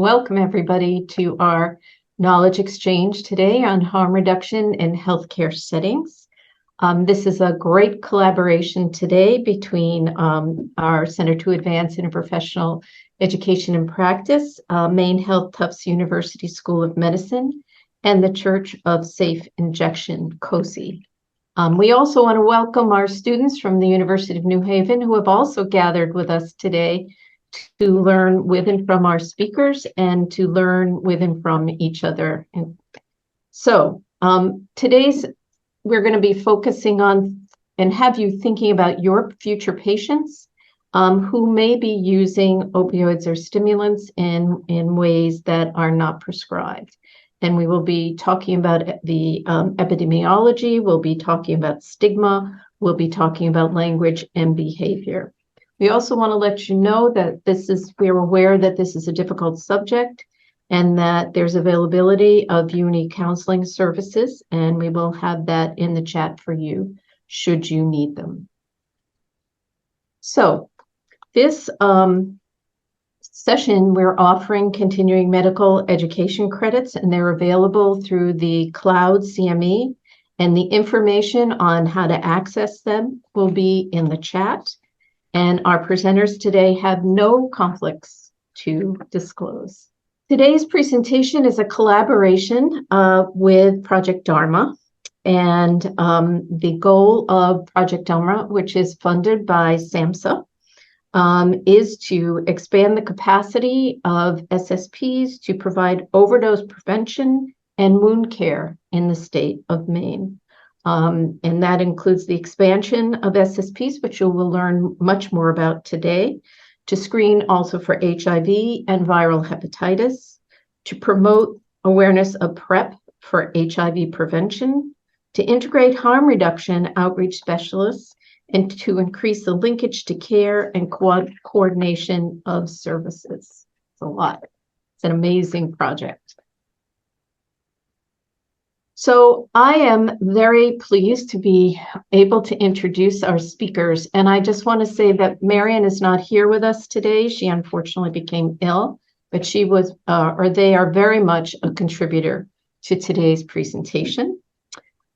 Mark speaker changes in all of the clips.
Speaker 1: Welcome everybody to our knowledge exchange today on harm reduction in healthcare settings. This is a great collaboration today between our Center to Advance Interprofessional Education and Practice, MaineHealth Tufts University School of Medicine, and the Church of Safe Injection, COSI. We also want to welcome our students from the University of New Haven who have also gathered with us today to learn with and from our speakers and to learn with and from each other. And so we're going to be focusing on and have you thinking about your future patients who may be using opioids or stimulants in ways that are not prescribed. And we will be talking about the epidemiology, we'll be talking about stigma, we'll be talking about language and behavior. We also want to let you know that we're aware that this is a difficult subject and that there's availability of uni counseling services, and we will have that in the chat for you should you need them. So this session, we're offering continuing medical education credits, and they're available through the Cloud CME, and the information on how to access them will be in the chat. And our presenters today have no conflicts to disclose. Today's presentation is a collaboration with Project Dharma. And the goal of Project Dharma, which is funded by SAMHSA, is to expand the capacity of SSPs to provide overdose prevention and wound care in the state of Maine. And that includes the expansion of SSPs, which you will learn much more about today, to screen also for HIV and viral hepatitis, to promote awareness of PrEP for HIV prevention, to integrate harm reduction outreach specialists, and to increase the linkage to care and coordination of services. It's a lot. It's an amazing project. So I am very pleased to be able to introduce our speakers. And I just want to say that Marion is not here with us today. She unfortunately became ill, but she was, they are very much a contributor to today's presentation.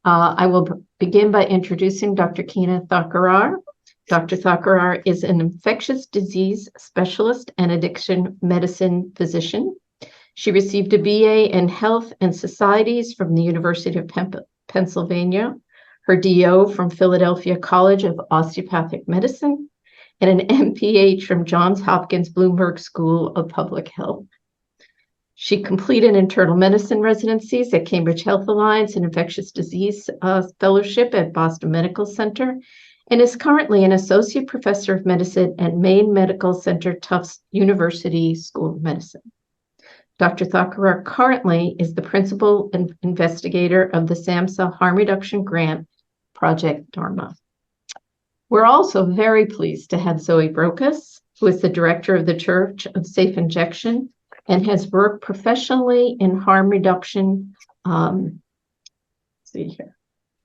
Speaker 1: I will begin by introducing Dr. Keena Thakrar. Dr. Thakrar is an infectious disease specialist and addiction medicine physician. She received a BA in Health and Societies from the University of Pennsylvania, her DO from Philadelphia College of Osteopathic Medicine, and an MPH from Johns Hopkins Bloomberg School of Public Health. She completed internal medicine residencies at Cambridge Health Alliance and infectious disease fellowship at Boston Medical Center, and is currently an associate professor of medicine at Maine Medical Center Tufts University School of Medicine. Dr. Thakrar currently is the principal investigator of the SAMHSA Harm Reduction Grant Project Dharma. We're also very pleased to have Zoe Brokus, who is the director of the Church of Safe Injection and has worked professionally in harm reduction. Let's see here,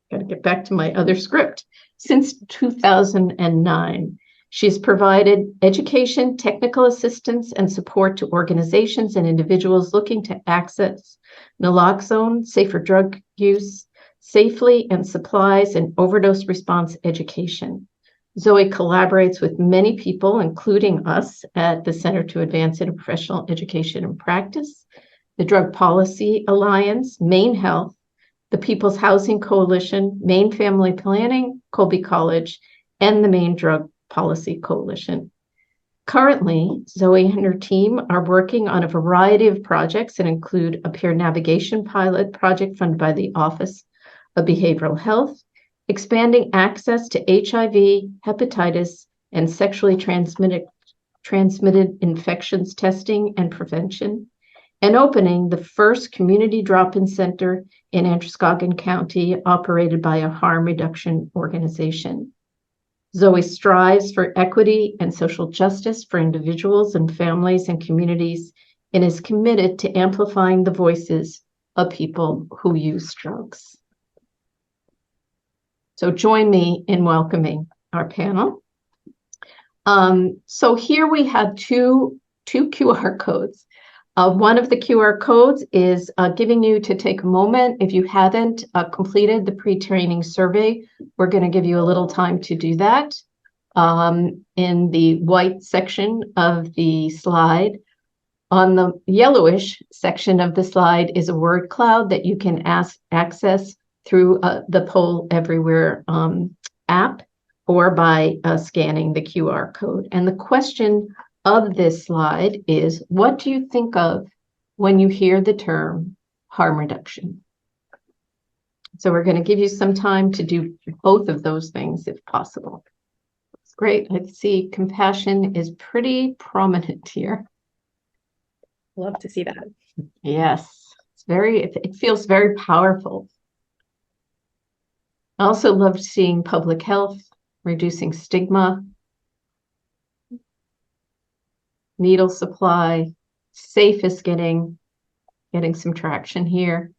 Speaker 1: got to get back to my other script. Since 2009. She has provided education, technical assistance, and support to organizations and individuals looking to access naloxone, safer drug use, safely, and supplies and overdose response education. Zoe collaborates with many people, including us at the Center to Advance Interprofessional Education and Practice, the Drug Policy Alliance, MaineHealth, the People's Housing Coalition, Maine Family Planning, Colby College, and the Maine Drug Policy Coalition. Currently, Zoe and her team are working on a variety of projects that include a peer navigation pilot project funded by the Office of Behavioral Health, expanding access to HIV, hepatitis, and sexually transmitted infections testing and prevention, and opening the first community drop-in center in Androscoggin County operated by a harm reduction organization. Zoe strives for equity and social justice for individuals and families and communities and is committed to amplifying the voices of people who use drugs. So join me in welcoming our panel. So here we have two QR codes. One of the QR codes is giving you to take a moment. If you haven't completed the pre-training survey, we're going to give you a little time to do that. In the white section of the slide, on the yellowish section of the slide is a word cloud that you can access through the Poll Everywhere app or by scanning the QR code. And the question of this slide is, what do you think of when you hear the term harm reduction? So we're going to give you some time to do both of those things if possible. It's great. I see compassion is pretty prominent here.
Speaker 2: Love to see that.
Speaker 1: Yes, it feels very powerful. I also loved seeing public health, reducing stigma, needle supply, safe is getting some traction here.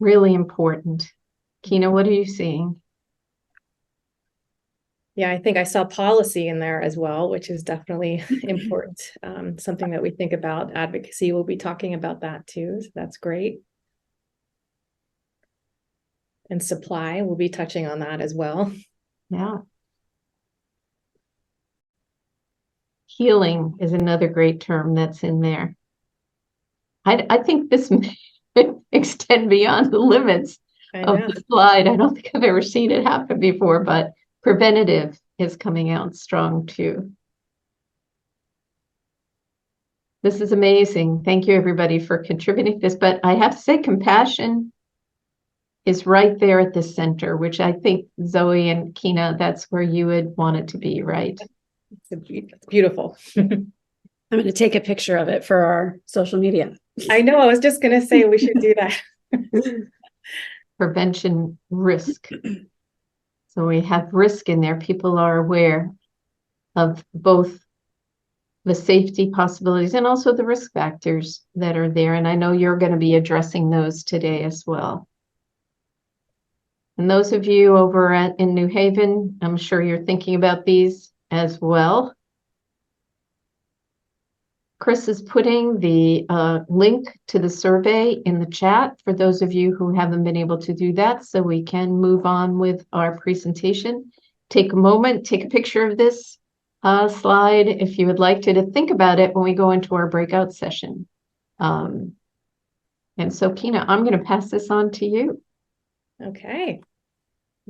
Speaker 1: Really important. Kina, what are you seeing?
Speaker 2: Yeah, I think I saw policy in there as well, which is definitely important. Something that we think about. Advocacy, we'll be talking about that too. So that's great. And supply, we'll be touching on that as well.
Speaker 1: Yeah. Healing is another great term that's in there. I think this may extend beyond the limits of the slide. I don't think I've ever seen it happen before, but preventative is coming out strong too. This is amazing. Thank you, everybody, for contributing this. But I have to say, compassion is right there at the center, which I think, Zoe and Kina, that's where you would want it to be, right?
Speaker 2: It's beautiful.
Speaker 3: I'm going to take a picture of it for our social media.
Speaker 2: I know. I was just going to say we should do that.
Speaker 1: Prevention risk. So we have risk in there. People are aware of both the safety possibilities and also the risk factors that are there. And I know you're going to be addressing those today as well. And those of you over in New Haven, I'm sure you're thinking about these as well. Chris is putting the link to the survey in the chat for those of you who haven't been able to do that, so we can move on with our presentation. Take a moment, take a picture of this slide if you would like to think about it when we go into our breakout session. And so, Kina, I'm going to pass this on to you.
Speaker 2: Okay.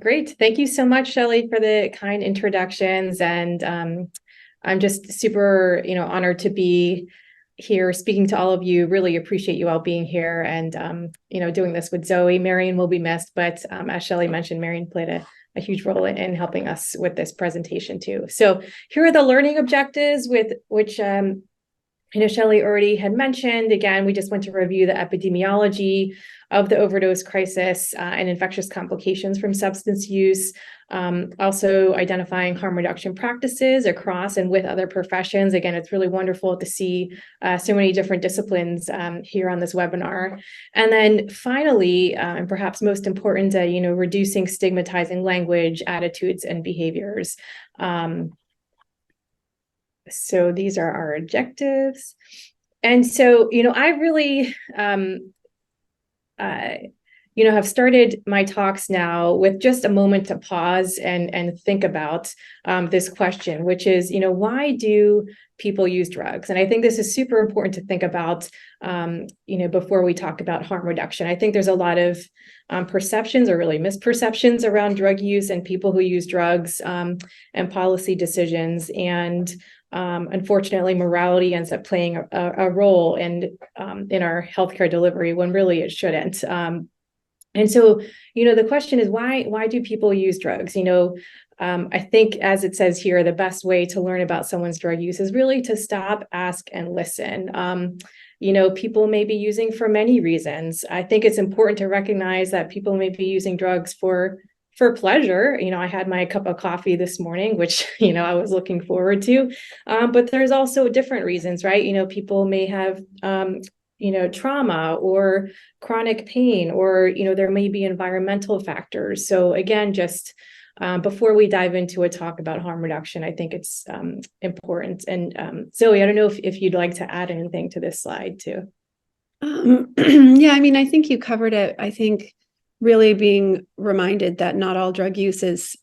Speaker 2: Great. Thank you so much, Shelley, for the kind introductions. And I'm just super, honored to be here speaking to all of you. Really appreciate you all being here and, doing this with Zoe. Marion will be missed, but as Shelley mentioned, Marion played a huge role in helping us with this presentation too. So here are the learning objectives with which Shelley already had mentioned. Again, we just want to review the epidemiology of the overdose crisis and infectious complications from substance use. Also identifying harm reduction practices across and with other professions. Again, it's really wonderful to see so many different disciplines here on this webinar. And then finally, and perhaps most important, reducing stigmatizing language, attitudes, and behaviors. So these are our objectives. And so, I really, have started my talks now with just a moment to pause and think about this question, which is, why do people use drugs? And I think this is super important to think about, before we talk about harm reduction. I think there's a lot of perceptions or really misperceptions around drug use and people who use drugs and policy decisions. And unfortunately, morality ends up playing a role in our healthcare delivery when really it shouldn't. And so, the question is, why do people use drugs? I think, as it says here, the best way to learn about someone's drug use is really to stop, ask, and listen. People may be using for many reasons. I think it's important to recognize that people may be using drugs for pleasure. I had my cup of coffee this morning, which, I was looking forward to. But there's also different reasons, right? People may have, trauma or chronic pain, or, there may be environmental factors. So again, just before we dive into a talk about harm reduction, I think it's important. And Zoe, I don't know if you'd like to add anything to this slide too.
Speaker 3: Yeah, I mean, I think you covered it. I think really being reminded that not all drug use is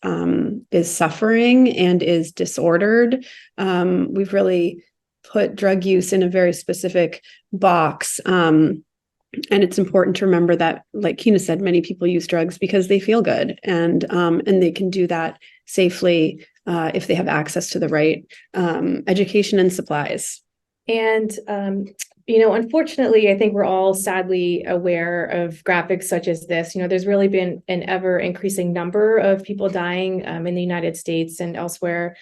Speaker 3: suffering and is disordered. We've really put drug use in a very specific box. And it's important to remember that, like Kina said, many people use drugs because they feel good, and they can do that safely if they have access to the right education and supplies.
Speaker 2: And unfortunately, I think we're all sadly aware of graphics such as this. There's really been an ever increasing number of people dying in the United States and elsewhere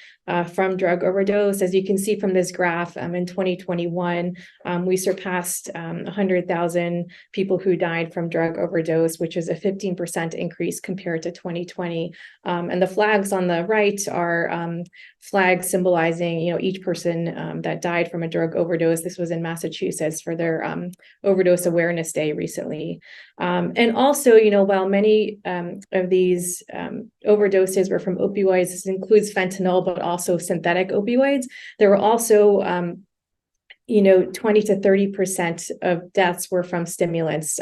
Speaker 2: from drug overdose. As you can see from this graph, in 2021, we surpassed 100,000 people who died from drug overdose, which is a 15% increase compared to 2020. And the flags on the right are flags symbolizing, each person that died from a drug overdose. This was in Massachusetts for their Overdose Awareness Day recently. And also, while many of these overdoses were from opioids, this includes fentanyl, but also synthetic opioids, there were also 20 to 30% of deaths were from stimulants,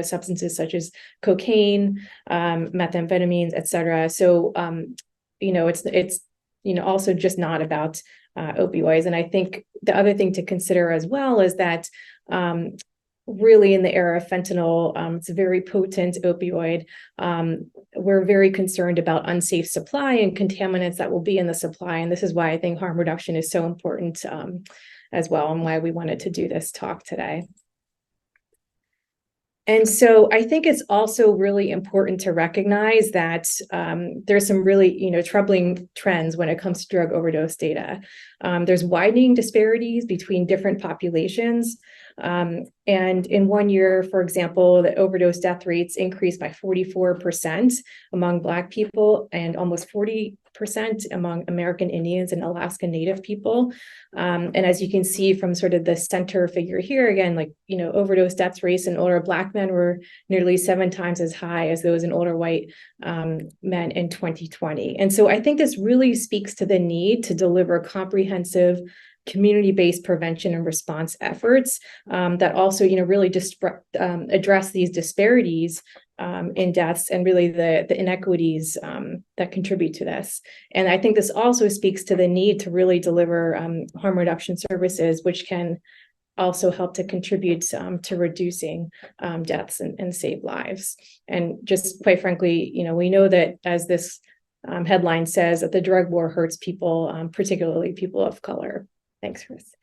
Speaker 2: substances such as cocaine, methamphetamines, et cetera. So, it's also just not about opioids. And I think the other thing to consider as well is that really in the era of fentanyl, it's a very potent opioid. We're very concerned about unsafe supply and contaminants that will be in the supply. And this is why I think harm reduction is so important as well, and why we wanted to do this talk today. And so I think it's also really important to recognize that there's some really, troubling trends when it comes to drug overdose data. There's widening disparities between different populations. And in 1 year, for example, the overdose death rates increased by 44% among Black people and almost 40% among American Indians and Alaska Native people. And as you can see from sort of the center figure here, again, overdose death rates in older Black men were nearly 7 times as high as those in older white men in 2020. And so I think this really speaks to the need to deliver comprehensive community-based prevention and response efforts that also, really just address these disparities in deaths and really the inequities that contribute to this. And I think this also speaks to the need to really deliver harm reduction services, which can also help to contribute to reducing deaths and save lives. And just quite frankly, we know that, as this headline says, that the drug war hurts people, particularly people of color. Thanks, Chris.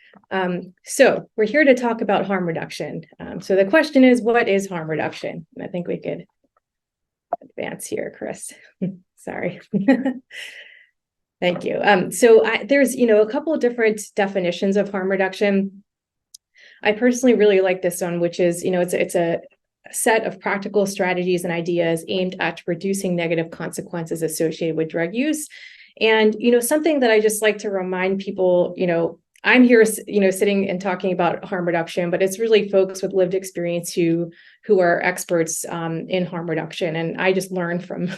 Speaker 2: So we're here to talk about harm reduction. So the question is, what is harm reduction? And I think we could advance here, Chris. Sorry. Thank you. So there's, a couple of different definitions of harm reduction. I personally really like this one, which is, it's a set of practical strategies and ideas aimed at reducing negative consequences associated with drug use. And, something that I just like to remind people, I'm here, sitting and talking about harm reduction, but it's really folks with lived experience who are experts in harm reduction. And I just learned from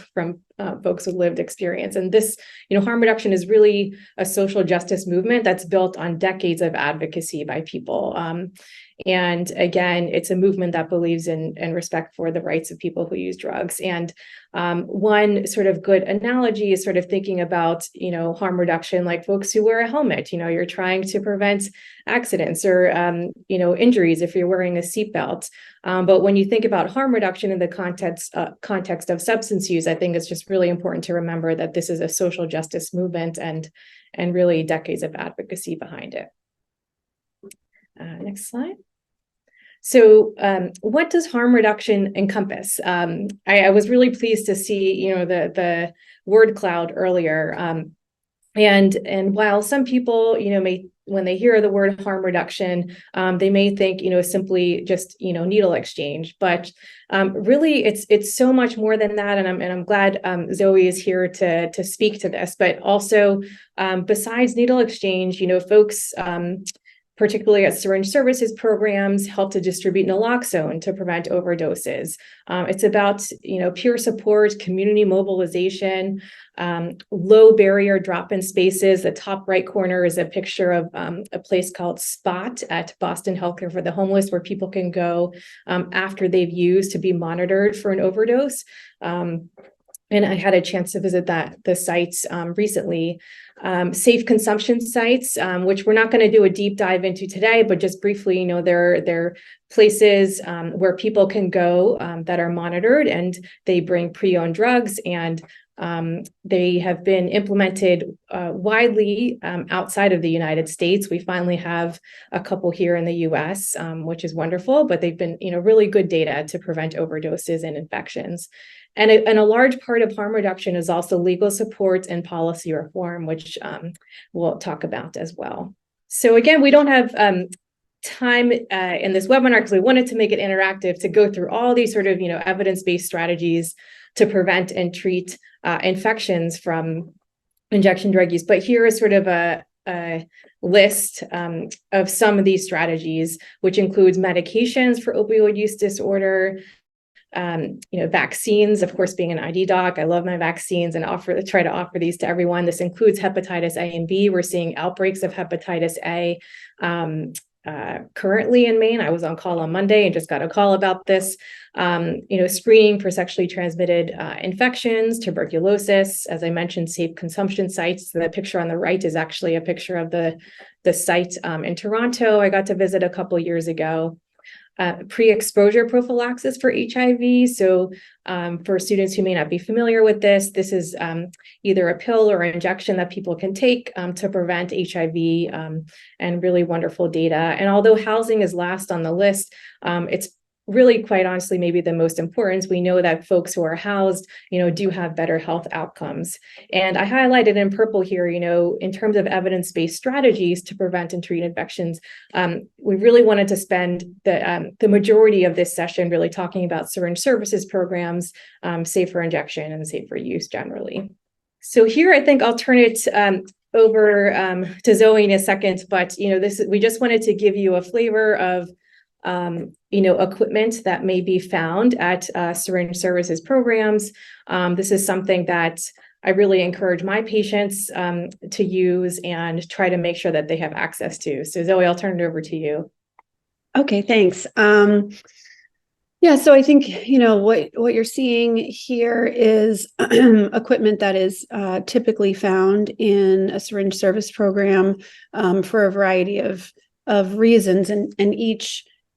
Speaker 2: folks with lived experience. And this, harm reduction is really a social justice movement that's built on decades of advocacy by people. And again, it's a movement that believes in respect for the rights of people who use drugs. And one sort of good analogy is sort of thinking about, harm reduction, like folks who wear a helmet. You're trying to prevent accidents or, injuries if you're wearing a seatbelt. But when you think about harm reduction in the context of substance use, I think it's just really important to remember that this is a social justice movement and really decades of advocacy behind it. Next slide. So what does harm reduction encompass? I was really pleased to see, the word cloud earlier. And while some people, may, when they hear the word harm reduction, they may think, simply just, needle exchange. But really, it's so much more than that. And I'm glad Zoe is here to speak to this. But also, besides needle exchange, folks particularly at syringe services programs, help to distribute naloxone to prevent overdoses. It's about, peer support, community mobilization, low barrier drop-in spaces. The top right corner is a picture of a place called Spot at Boston Healthcare for the Homeless, where people can go after they've used to be monitored for an overdose. And I had a chance to visit the sites recently. Safe consumption sites, which we're not going to do a deep dive into today, but just briefly, they're places where people can go that are monitored, and they bring pre-owned drugs, and they have been implemented widely outside of the United States. We finally have a couple here in the US, which is wonderful, but they've been, really good data to prevent overdoses and infections. And a large part of harm reduction is also legal support and policy reform, which we'll talk about as well. So again, we don't have time in this webinar because we wanted to make it interactive to go through all these sort of, evidence-based strategies to prevent and treat infections from injection drug use. But here is sort of a list of some of these strategies, which includes medications for opioid use disorder, vaccines, of course, being an ID doc, I love my vaccines and try to offer these to everyone. This includes hepatitis A and B. We're seeing outbreaks of hepatitis A currently in Maine. I was on call on Monday and just got a call about this. Screening for sexually transmitted infections, tuberculosis, as I mentioned, safe consumption sites. The picture on the right is actually a picture of the site in Toronto I got to visit a couple years ago. Pre-exposure prophylaxis for HIV. So for students who may not be familiar with this, this is either a pill or injection that people can take to prevent HIV, and really wonderful data. And although housing is last on the list, it's really, quite honestly, maybe the most important. We know that folks who are housed, do have better health outcomes. And I highlighted in purple here, in terms of evidence-based strategies to prevent and treat infections, we really wanted to spend the majority of this session really talking about syringe services programs, safer injection and safer use generally. So here, I think I'll turn it over to Zoe in a second, but we just wanted to give you a flavor of equipment that may be found at syringe services programs. This is something that I really encourage my patients to use and try to make sure that they have access to. So Zoe, I'll turn it over to you.
Speaker 3: Okay, thanks. So I think, what you're seeing here is equipment that is typically found in a syringe service program for a variety of reasons, and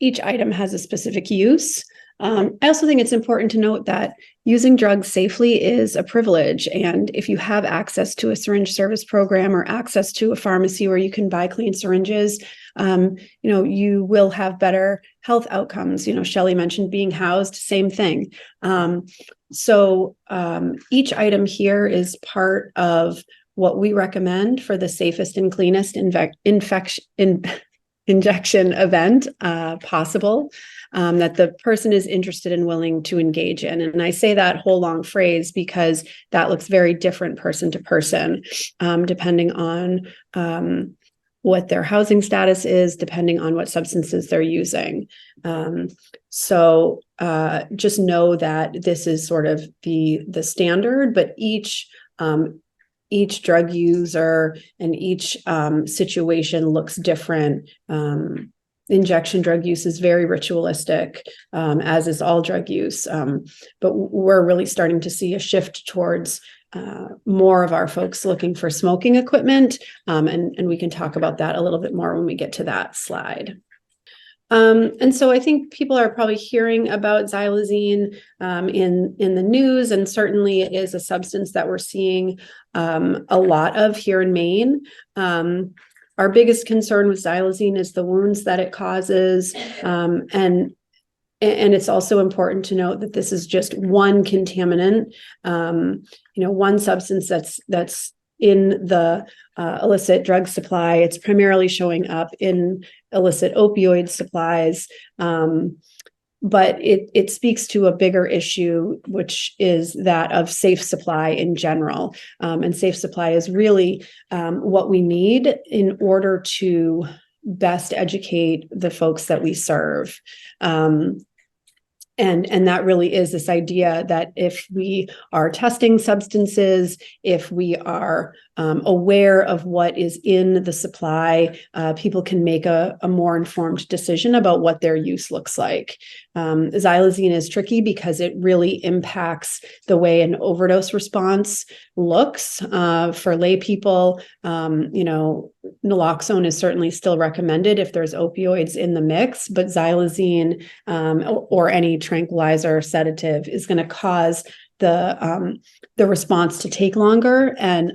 Speaker 3: each item has a specific use. I also think it's important to note that using drugs safely is a privilege. And if you have access to a syringe service program or access to a pharmacy where you can buy clean syringes, you will have better health outcomes. Shelley mentioned being housed, same thing. So each item here is part of what we recommend for the safest and cleanest injection event possible, that the person is interested and willing to engage in. And I say that whole long phrase because that looks very different person to person, depending on what their housing status is, depending on what substances they're using. So just know that this is sort of the standard, but each drug user and each situation looks different. Injection drug use is very ritualistic, as is all drug use. But we're really starting to see a shift towards more of our folks looking for smoking equipment. And we can talk about that a little bit more when we get to that slide. And so I think people are probably hearing about xylazine in the news, and certainly it is a substance that we're seeing a lot of here in Maine. Our biggest concern with xylazine is the wounds that it causes, and it's also important to note that this is just one contaminant, one substance that's in the illicit drug supply. It's primarily showing up in illicit opioid supplies, but it speaks to a bigger issue, which is that of safe supply in general. And safe supply is really what we need in order to best educate the folks that we serve. And that really is this idea that if we are testing substances, if we are aware of what is in the supply, people can make a more informed decision about what their use looks like. Xylazine is tricky because it really impacts the way an overdose response looks for lay people. Naloxone is certainly still recommended if there's opioids in the mix, but xylazine or any tranquilizer or sedative is going to cause the response to take longer, and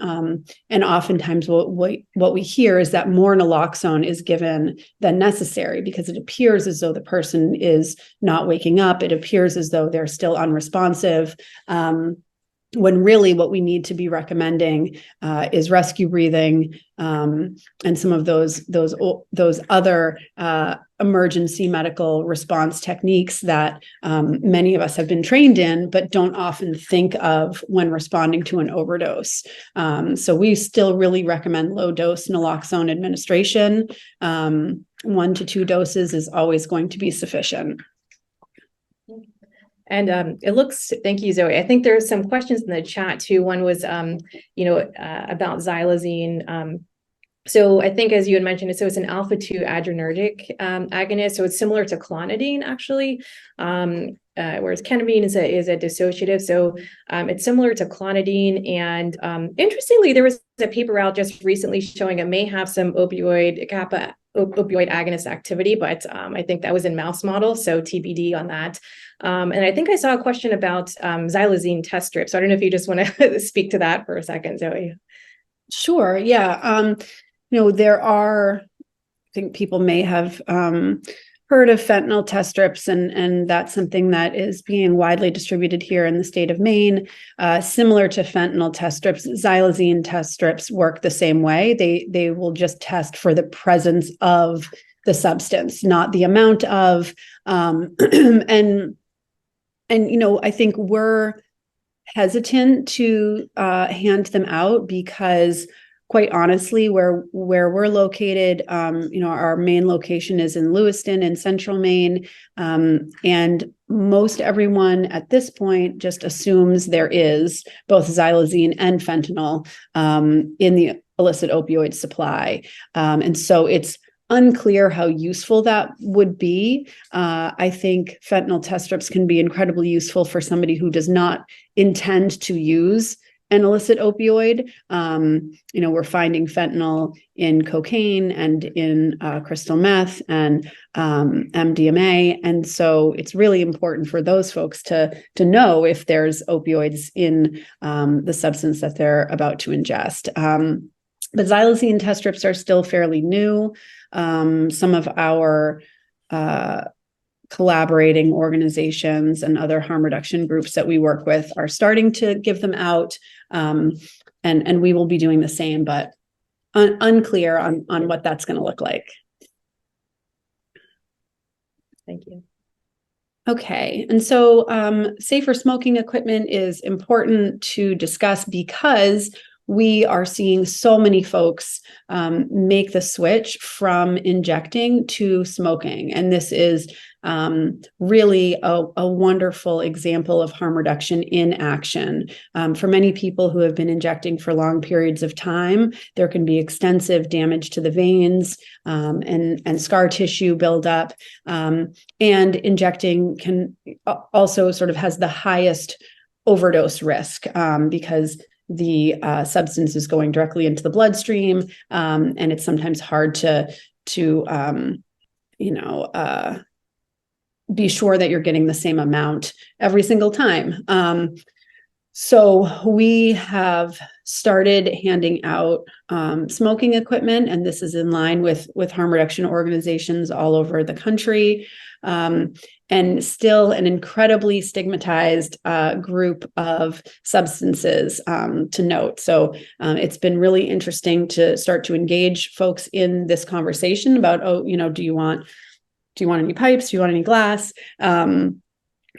Speaker 3: oftentimes what we hear is that more naloxone is given than necessary because it appears as though the person is not waking up. It appears as though they're still unresponsive. When really what we need to be recommending is rescue breathing and some of those other emergency medical response techniques that many of us have been trained in, but don't often think of when responding to an overdose. So we still really recommend low dose naloxone administration. 1 to 2 doses is always going to be sufficient.
Speaker 2: And it looks, thank you, Zoe. I think there's some questions in the chat too. One was, about xylazine. So I think, as you had mentioned, so it's an alpha-2 adrenergic agonist. So it's similar to clonidine, actually, whereas ketamine is a dissociative. So it's similar to clonidine. And interestingly, there was a paper out just recently showing it may have some opioid agonist activity, but I think that was in mouse models, so TBD on that. And I think I saw a question about xylazine test strips. So I don't know if you just want to speak to that for a second, Zoe.
Speaker 3: Sure. Yeah. There are, I think people may have heard of fentanyl test strips, and that's something that is being widely distributed here in the state of Maine. Similar to fentanyl test strips, xylazine test strips work the same way. They will just test for the presence of the substance, not the amount of, I think we're hesitant to hand them out because, quite honestly, where we're located, our main location is in Lewiston in central Maine, and most everyone at this point just assumes there is both xylazine and fentanyl in the illicit opioid supply, and so it's unclear how useful that would be. I think fentanyl test strips can be incredibly useful for somebody who does not intend to use an illicit opioid. We're finding fentanyl in cocaine and in crystal meth and MDMA. And so it's really important for those folks to know if there's opioids in the substance that they're about to ingest. But xylazine test strips are still fairly new. Some of our collaborating organizations and other harm reduction groups that we work with are starting to give them out, and we will be doing the same, but unclear on what that's going to look like.
Speaker 2: Thank you.
Speaker 3: Okay, and so safer smoking equipment is important to discuss because we are seeing so many folks make the switch from injecting to smoking. And this is really a wonderful example of harm reduction in action. For many people who have been injecting for long periods of time, there can be extensive damage to the veins and scar tissue buildup. And injecting can also sort of has the highest overdose risk because the substance is going directly into the bloodstream, and it's sometimes hard to be sure that you're getting the same amount every single time. So we have started handing out smoking equipment, and this is in line with harm reduction organizations all over the country. And still an incredibly stigmatized group of substances to note. So it's been really interesting to start to engage folks in this conversation about, do you want any pipes? Do you want any glass?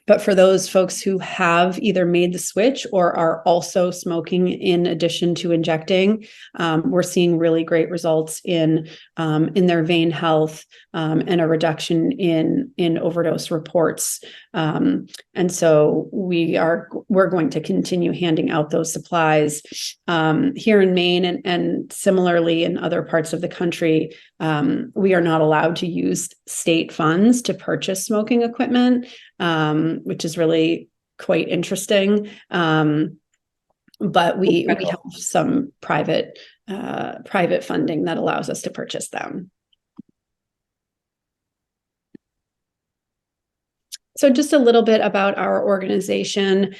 Speaker 3: But for those folks who have either made the switch or are also smoking in addition to injecting, we're seeing really great results in their vein health, and a reduction in overdose reports. And so we're going to continue handing out those supplies here in Maine, and similarly in other parts of the country. We are not allowed to use state funds to purchase smoking equipment, which is really quite interesting. But we have some private funding that allows us to purchase them. So just a little bit about our organization.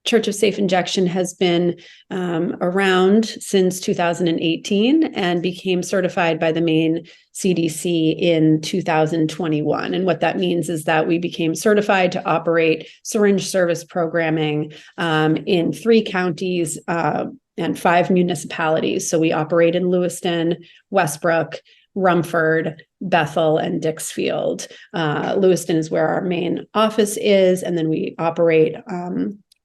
Speaker 3: Church of Safe Injection has been around since 2018 and became certified by the Maine CDC in 2021. And what that means is that we became certified to operate syringe service programming in 3 counties and 5 municipalities. So we operate in Lewiston, Westbrook, Rumford, Bethel, and Dixfield. Lewiston is where our main office is, and then we operate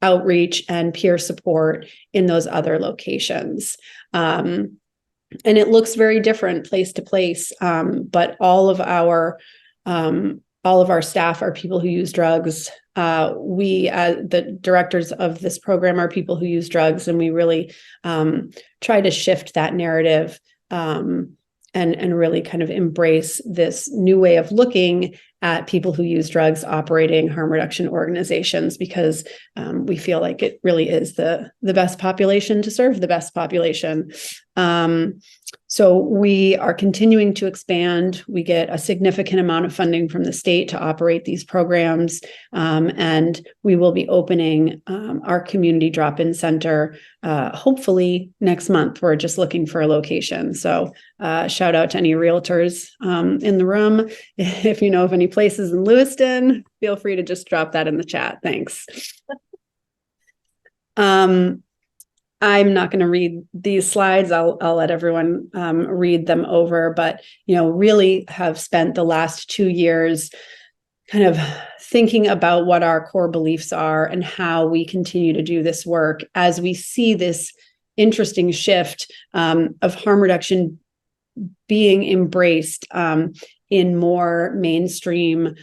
Speaker 3: outreach and peer support in those other locations. And it looks very different place to place, but all of our staff are people who use drugs. We, the directors of this program, are people who use drugs, and we really try to shift that narrative and really kind of embrace this new way of looking at people who use drugs operating harm reduction organizations, because we feel like it really is the best population to serve the best population. So we are continuing to expand. We get a significant amount of funding from the state to operate these programs. And we will be opening our community drop-in center hopefully next month. We're just looking for a location. So shout out to any realtors in the room. If you know of any places in Lewiston, feel free to just drop that in the chat. Thanks. I'm not going to read these slides. I'll let everyone read them over, but really have spent the last 2 years kind of thinking about what our core beliefs are and how we continue to do this work as we see this interesting shift of harm reduction being embraced in more mainstream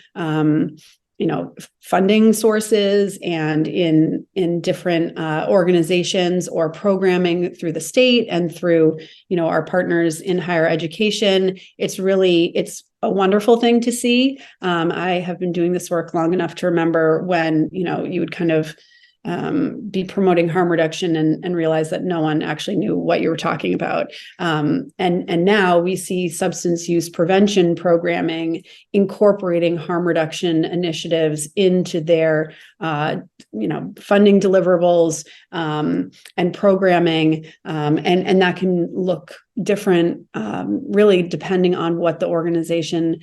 Speaker 3: funding sources and in different organizations or programming through the state and through, our partners in higher education. It's a wonderful thing to see. I have been doing this work long enough to remember when, you would kind of be promoting harm reduction and realize that no one actually knew what you were talking about. And now we see substance use prevention programming incorporating harm reduction initiatives into their funding deliverables and programming. And that can look different, really depending on what the organization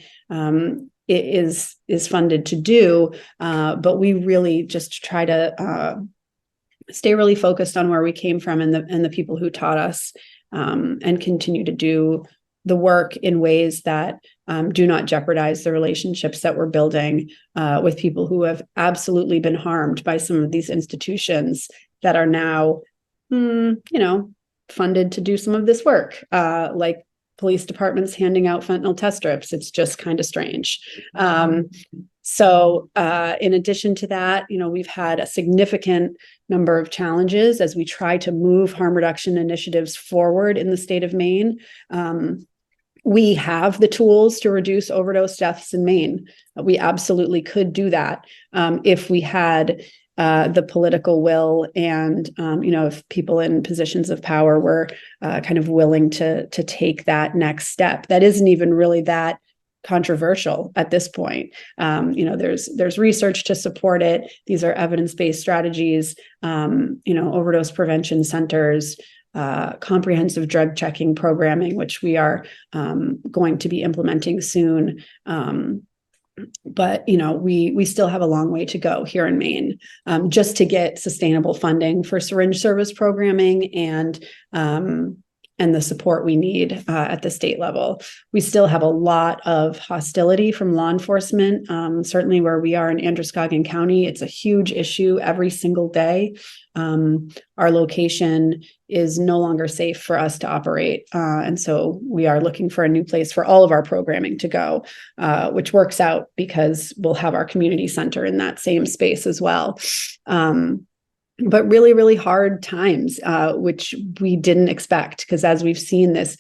Speaker 3: is funded to do, but we really just try to stay really focused on where we came from and the people who taught us, and continue to do the work in ways that do not jeopardize the relationships that we're building with people who have absolutely been harmed by some of these institutions that are now, funded to do some of this work, like police departments handing out fentanyl test strips. It's just kind of strange. So in addition to that, we've had a significant number of challenges as we try to move harm reduction initiatives forward in the state of Maine. We have the tools to reduce overdose deaths in Maine. We absolutely could do that if we had the political will and, if people in positions of power were kind of willing to take that next step. That isn't even really that controversial at this point. There's research to support it. These are evidence-based strategies, overdose prevention centers, comprehensive drug checking programming, which we are going to be implementing soon. But we still have a long way to go here in Maine, just to get sustainable funding for syringe service programming and the support we need at the state level. We still have a lot of hostility from law enforcement. Certainly where we are in Androscoggin County, it's a huge issue every single day. Our location is no longer safe for us to operate. And so we are looking for a new place for all of our programming to go, which works out because we'll have our community center in that same space as well. But really, really hard times, which we didn't expect, because as we've seen this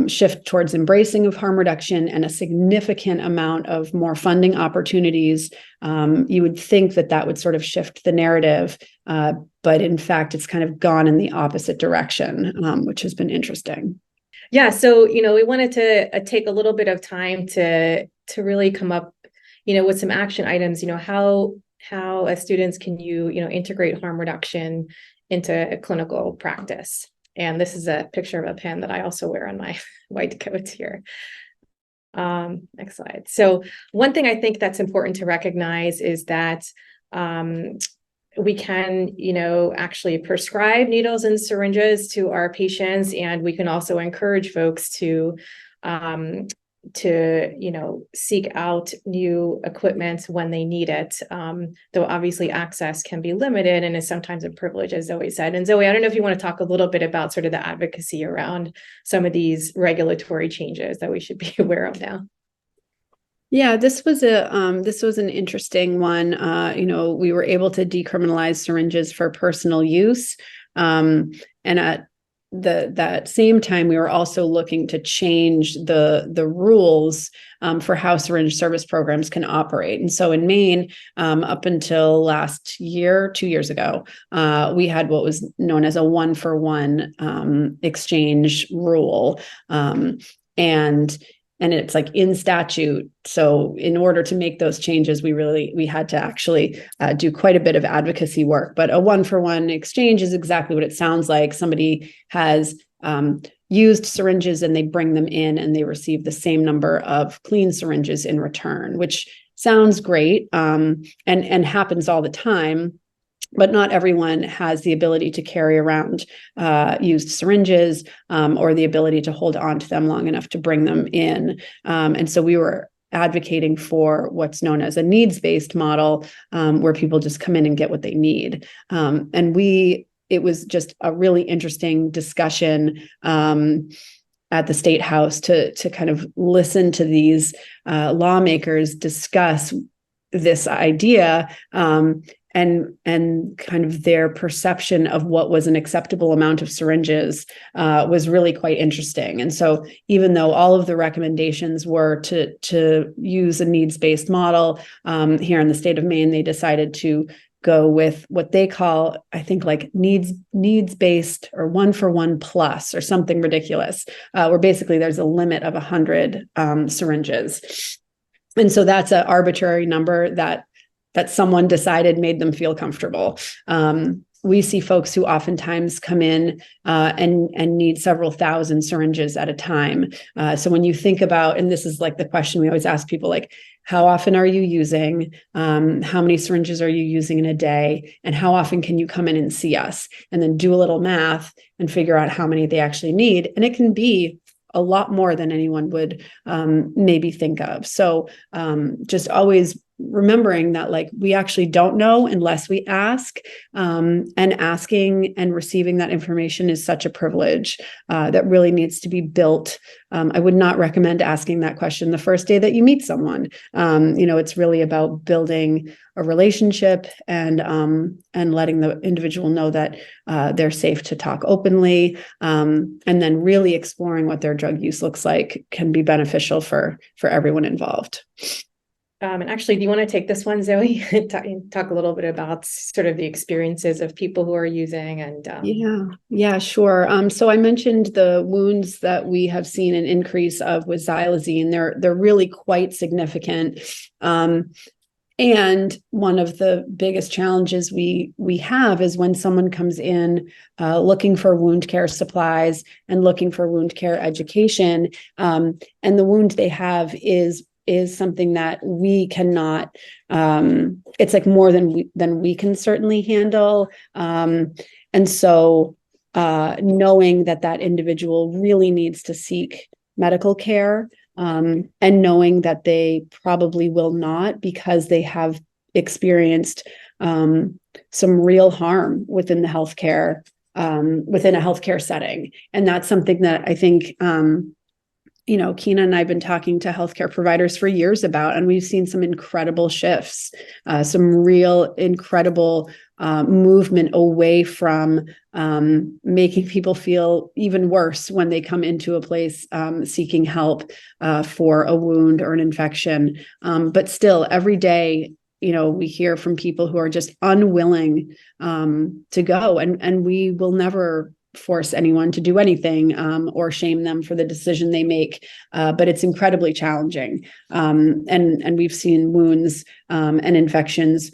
Speaker 3: shift towards embracing of harm reduction and a significant amount of more funding opportunities, you would think that that would sort of shift the narrative. But in fact, it's kind of gone in the opposite direction, which has been interesting.
Speaker 2: Yeah. So, we wanted to take a little bit of time to really come up, with some action items, how as students can you integrate harm reduction into a clinical practice. And this is a picture of a pen that I also wear on my white coat here. Next slide. So one thing I think that's important to recognize is that we can, actually prescribe needles and syringes to our patients, and we can also encourage folks to seek out new equipment when they need it. Though obviously access can be limited and is sometimes a privilege, as Zoe said. And Zoe, I don't know if you want to talk a little bit about sort of the advocacy around some of these regulatory changes that we should be aware of now.
Speaker 3: Yeah, this was an interesting one. We were able to decriminalize syringes for personal use, and at that same time, we were also looking to change the rules for how syringe service programs can operate. And so in Maine, up until last year, 2 years ago, we had what was known as a 1-for-1 exchange rule, and it's like in statute. So in order to make those changes, we had to actually do quite a bit of advocacy work. But a 1-for-1 exchange is exactly what it sounds like. Somebody has used syringes and they bring them in and they receive the same number of clean syringes in return, which sounds great and happens all the time. But not everyone has the ability to carry around used syringes or the ability to hold on to them long enough to bring them in. And so we were advocating for what's known as a needs-based model, where people just come in and get what they need. It was just a really interesting discussion at the State House to kind of listen to these lawmakers discuss this idea, and kind of their perception of what was an acceptable amount of syringes was really quite interesting. And so even though all of the recommendations were to use a needs-based model, here in the state of Maine, they decided to go with what they call, I think, like needs-based or 1-for-1 plus or something ridiculous, where basically there's a limit of 100 syringes. And so that's an arbitrary number that someone decided made them feel comfortable. We see folks who oftentimes come in and need several thousand syringes at a time. So when you think about, and this is like the question we always ask people, like, how often are you using? How many syringes are you using in a day? And how often can you come in and see us? And then do a little math and figure out how many they actually need. And it can be a lot more than anyone would maybe think of. So just always remembering that, like, we actually don't know unless we ask, and asking and receiving that information is such a privilege that really needs to be built. I would not recommend asking that question the first day that you meet someone. It's really about building a relationship and letting the individual know that they're safe to talk openly, and then really exploring what their drug use looks like can be beneficial for everyone involved.
Speaker 2: And actually, do you want to take this one, Zoe? Talk a little bit about sort of the experiences of people who are using and
Speaker 3: Yeah, sure. So I mentioned the wounds that we have seen an increase of with xylazine. They're really quite significant. And one of the biggest challenges we have is when someone comes in looking for wound care supplies and looking for wound care education, and the wound they have is something that we cannot, it's like more than we can certainly handle. And so knowing that that individual really needs to seek medical care, and knowing that they probably will not because they have experienced some real harm within the healthcare, within a healthcare setting. And that's something that I think, Keena and I have been talking to healthcare providers for years about, and we've seen some incredible shifts, some real incredible movement away from making people feel even worse when they come into a place seeking help for a wound or an infection. But still, every day, we hear from people who are just unwilling to go, and we will never force anyone to do anything or shame them for the decision they make. But it's incredibly challenging. And we've seen wounds and infections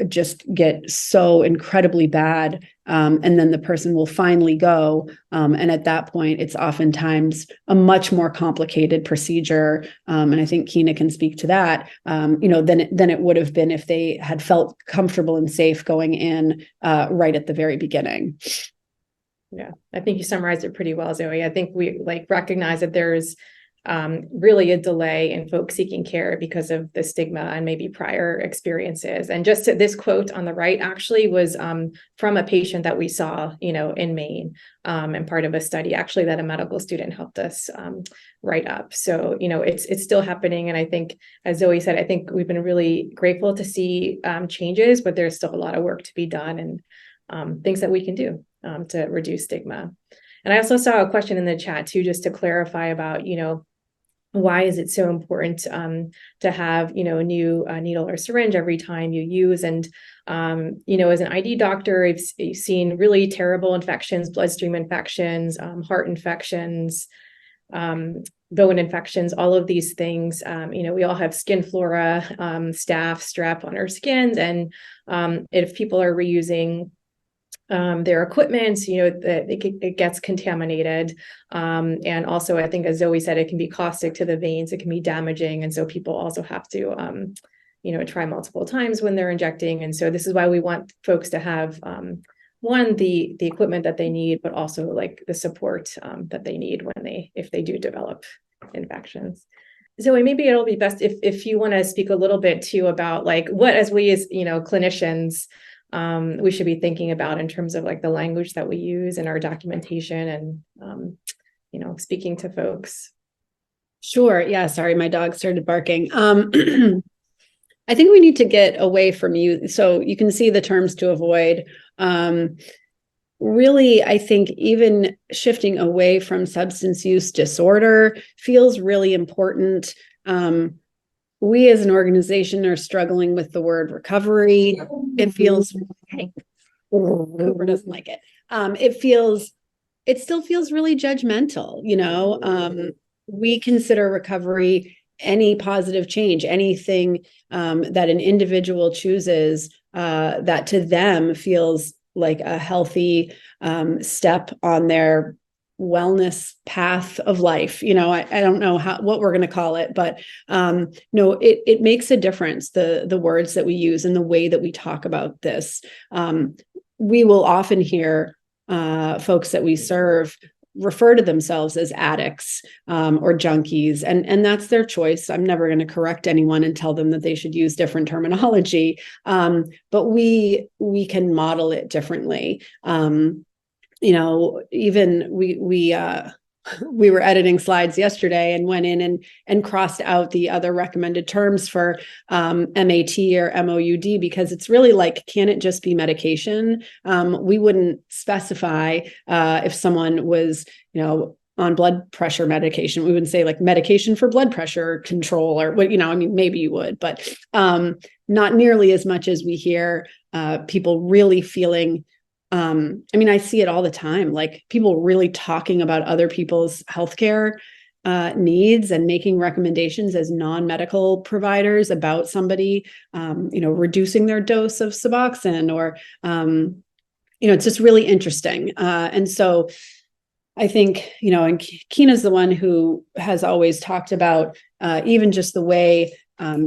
Speaker 3: just get so incredibly bad. And then the person will finally go. And at that point, it's oftentimes a much more complicated procedure. And I think Keena can speak to that, than it would have been if they had felt comfortable and safe going in right at the very beginning.
Speaker 2: Yeah, I think you summarized it pretty well, Zoe. I think we recognize that there's really a delay in folks seeking care because of the stigma and maybe prior experiences. And just this quote on the right actually was from a patient that we saw, in Maine, and part of a study actually that a medical student helped us write up. So, it's still happening. And I think, as Zoe said, I think we've been really grateful to see changes, but there's still a lot of work to be done and things that we can do to reduce stigma. And I also saw a question in the chat too, just to clarify about, why is it so important to have, a new needle or syringe every time you use? And, as an ID doctor, I've seen really terrible infections, bloodstream infections, heart infections, bone infections, all of these things. We all have skin flora, staph, strep on our skins. And if people are reusing their equipment, it gets contaminated. And also, I think, as Zoe said, it can be caustic to the veins, it can be damaging. And so people also have to, try multiple times when they're injecting. And so this is why we want folks to have, one, the equipment that they need, but also the support that they need if they do develop infections. Zoe, maybe it'll be best if you want to speak a little bit too about what, as we as, clinicians, we should be thinking about in terms of the language that we use in our documentation and, speaking to folks.
Speaker 3: Sure. Yeah. Sorry, my dog started barking. I think we need to get away from you. So you can see the terms to avoid. Really, I think even shifting away from substance use disorder feels really important. We as an organization are struggling with the word recovery. It feels, Cooper doesn't like it. It still feels really judgmental. We consider recovery any positive change, anything that an individual chooses that to them feels like a healthy step on their wellness path of life. I don't know what we're going to call it, but no, it makes a difference, the words that we use and the way that we talk about this. We will often hear folks that we serve refer to themselves as addicts or junkies, and that's their choice. I'm never going to correct anyone and tell them that they should use different terminology, but we can model it differently. Even we were editing slides yesterday and went in and crossed out the other recommended terms for MAT or MOUD, because it's really can it just be medication? We wouldn't specify if someone was, on blood pressure medication. We wouldn't say medication for blood pressure control or what, maybe you would, but not nearly as much as we hear people really feeling. I see it all the time, people really talking about other people's healthcare needs and making recommendations as non-medical providers about somebody, reducing their dose of Suboxone or, it's just really interesting. And so I think, and Keena's the one who has always talked about even just the way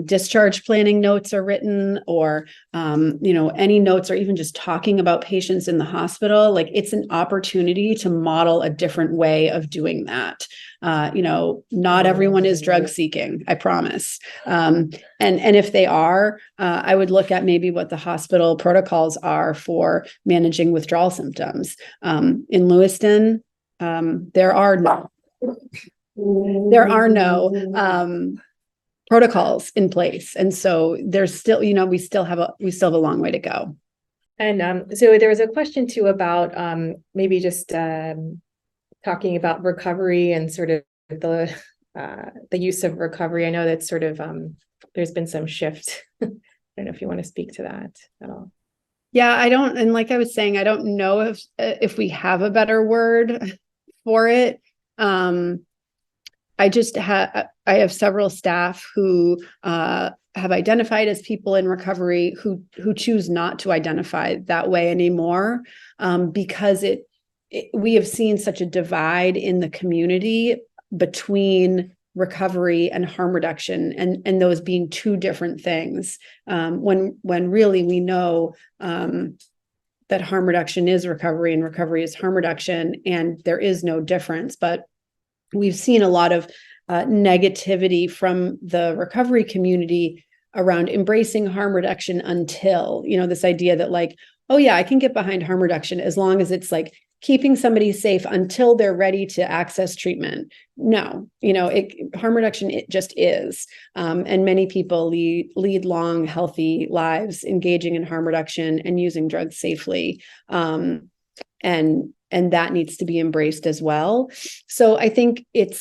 Speaker 3: discharge planning notes are written, or any notes, or even just talking about patients in the hospital. Like, it's an opportunity to model a different way of doing that. Not everyone is drug seeking, I promise. And if they are, I would look at maybe what the hospital protocols are for managing withdrawal symptoms. In Lewiston, there are no protocols in place, and so there's still, we still have a long way to go.
Speaker 2: And so there was a question too about maybe just talking about recovery and sort of the use of recovery. I know that sort of there's been some shift. I don't know if you want to speak to that at all.
Speaker 3: Yeah, I don't, and like I was saying, I don't know if we have a better word for it. I have several staff who have identified as people in recovery who choose not to identify that way anymore, because we have seen such a divide in the community between recovery and harm reduction, and those being two different things, when really we know that harm reduction is recovery and recovery is harm reduction, and there is no difference. But we've seen a lot of negativity from the recovery community around embracing harm reduction until, this idea that, like, oh yeah, I can get behind harm reduction as long as it's like keeping somebody safe until they're ready to access treatment. No, harm reduction, it just is. And many people lead long, healthy lives engaging in harm reduction and using drugs safely. And that needs to be embraced as well. So I think it's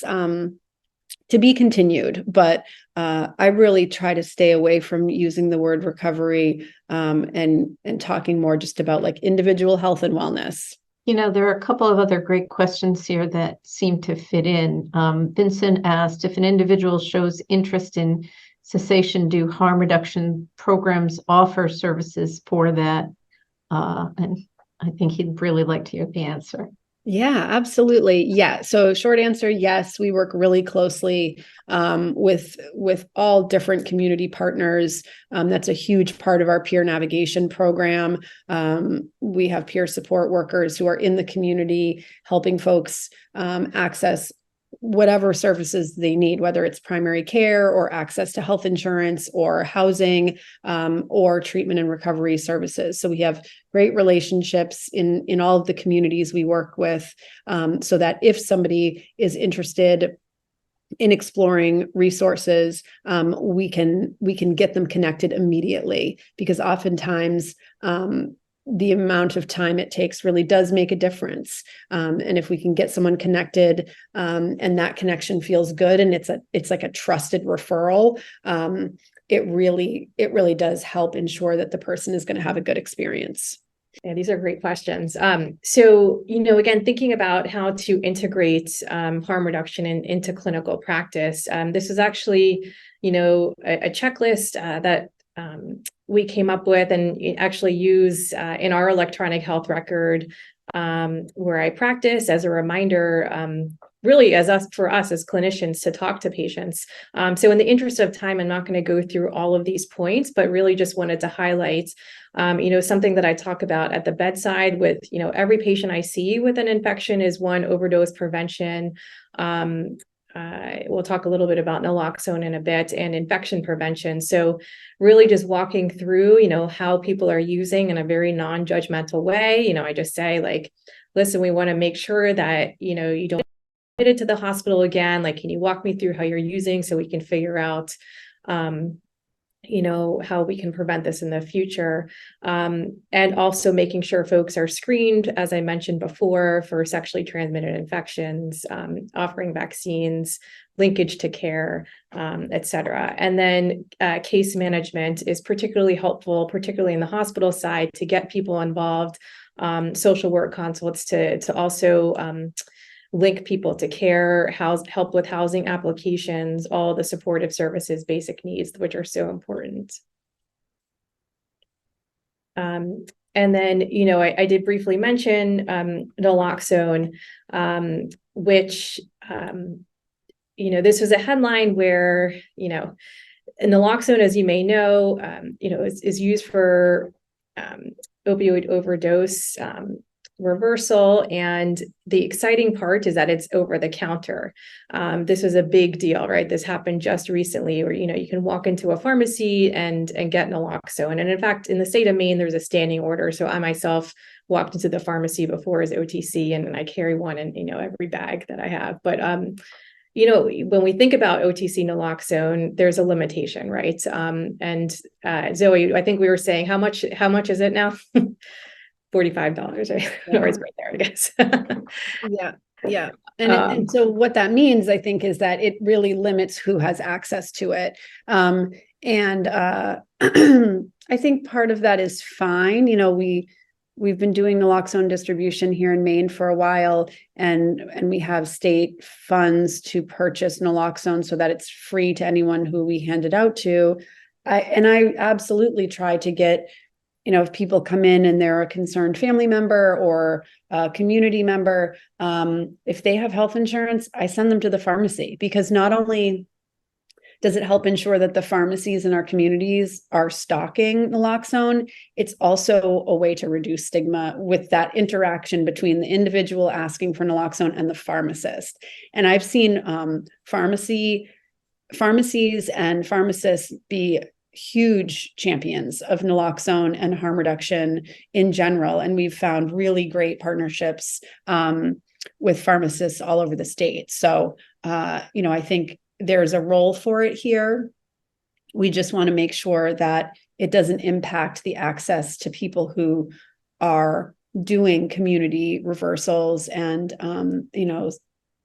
Speaker 3: to be continued, but I really try to stay away from using the word recovery, and talking more just about like individual health and wellness.
Speaker 1: There are a couple of other great questions here that seem to fit in. Vincent asked, if an individual shows interest in cessation, do harm reduction programs offer services for that? And I think he'd really like to hear the answer.
Speaker 3: Yeah, absolutely. Yeah. So short answer, yes, we work really closely with all different community partners. That's a huge part of our peer navigation program. We have peer support workers who are in the community helping folks access whatever services they need, whether it's primary care or access to health insurance or housing, or treatment and recovery services. So we have great relationships in all of the communities we work with, so that if somebody is interested in exploring resources, we can get them connected immediately, because oftentimes the amount of time it takes really does make a difference. And if we can get someone connected, and that connection feels good, and it's like a trusted referral, it really does help ensure that the person is going to have a good experience.
Speaker 2: Yeah, these are great questions. So, again, thinking about how to integrate harm reduction into clinical practice, this is actually, a checklist that we came up with and actually use in our electronic health record, where I practice, as a reminder, really for us as clinicians to talk to patients. So in the interest of time, I'm not going to go through all of these points, but really just wanted to highlight, something that I talk about at the bedside with, every patient I see with an infection is one, overdose prevention. We'll talk a little bit about naloxone in a bit, and infection prevention. So really just walking through, how people are using in a very non-judgmental way. I just say, like, listen, we want to make sure that, you don't get admitted to the hospital again. Like, can you walk me through how you're using so we can figure out, how we can prevent this in the future. And also making sure folks are screened, as I mentioned before, for sexually transmitted infections, offering vaccines, linkage to care, et cetera. And then case management is particularly helpful, particularly in the hospital side, to get people involved, social work consults to also link people to care, help with housing applications, all the supportive services, basic needs, which are so important. And then, I did briefly mention naloxone, which, this was a headline where, naloxone, as you may know, is used for opioid overdose reversal. And the exciting part is that it's over the counter. This was a big deal, right? This happened just recently, where you can walk into a pharmacy and get naloxone. And in fact, in the state of Maine, there's a standing order. So I myself walked into the pharmacy before as OTC, and I carry one in every bag that I have. But when we think about OTC naloxone, there's a limitation, right? And Zoe, I think we were saying how much is it now? $45, right?
Speaker 3: Yeah.
Speaker 2: Or it's right there, I guess.
Speaker 3: Yeah. And so what that means, I think, is that it really limits who has access to it. And I think part of that is fine. We've been doing naloxone distribution here in Maine for a while, and we have state funds to purchase naloxone so that it's free to anyone who we hand it out to. I absolutely try to get, if people come in and they're a concerned family member or a community member, if they have health insurance, I send them to the pharmacy, because not only does it help ensure that the pharmacies in our communities are stocking naloxone, it's also a way to reduce stigma with that interaction between the individual asking for naloxone and the pharmacist. And I've seen pharmacies and pharmacists be huge champions of naloxone and harm reduction in general. And we've found really great partnerships with pharmacists all over the state. So, I think there's a role for it here. We just want to make sure that it doesn't impact the access to people who are doing community reversals and,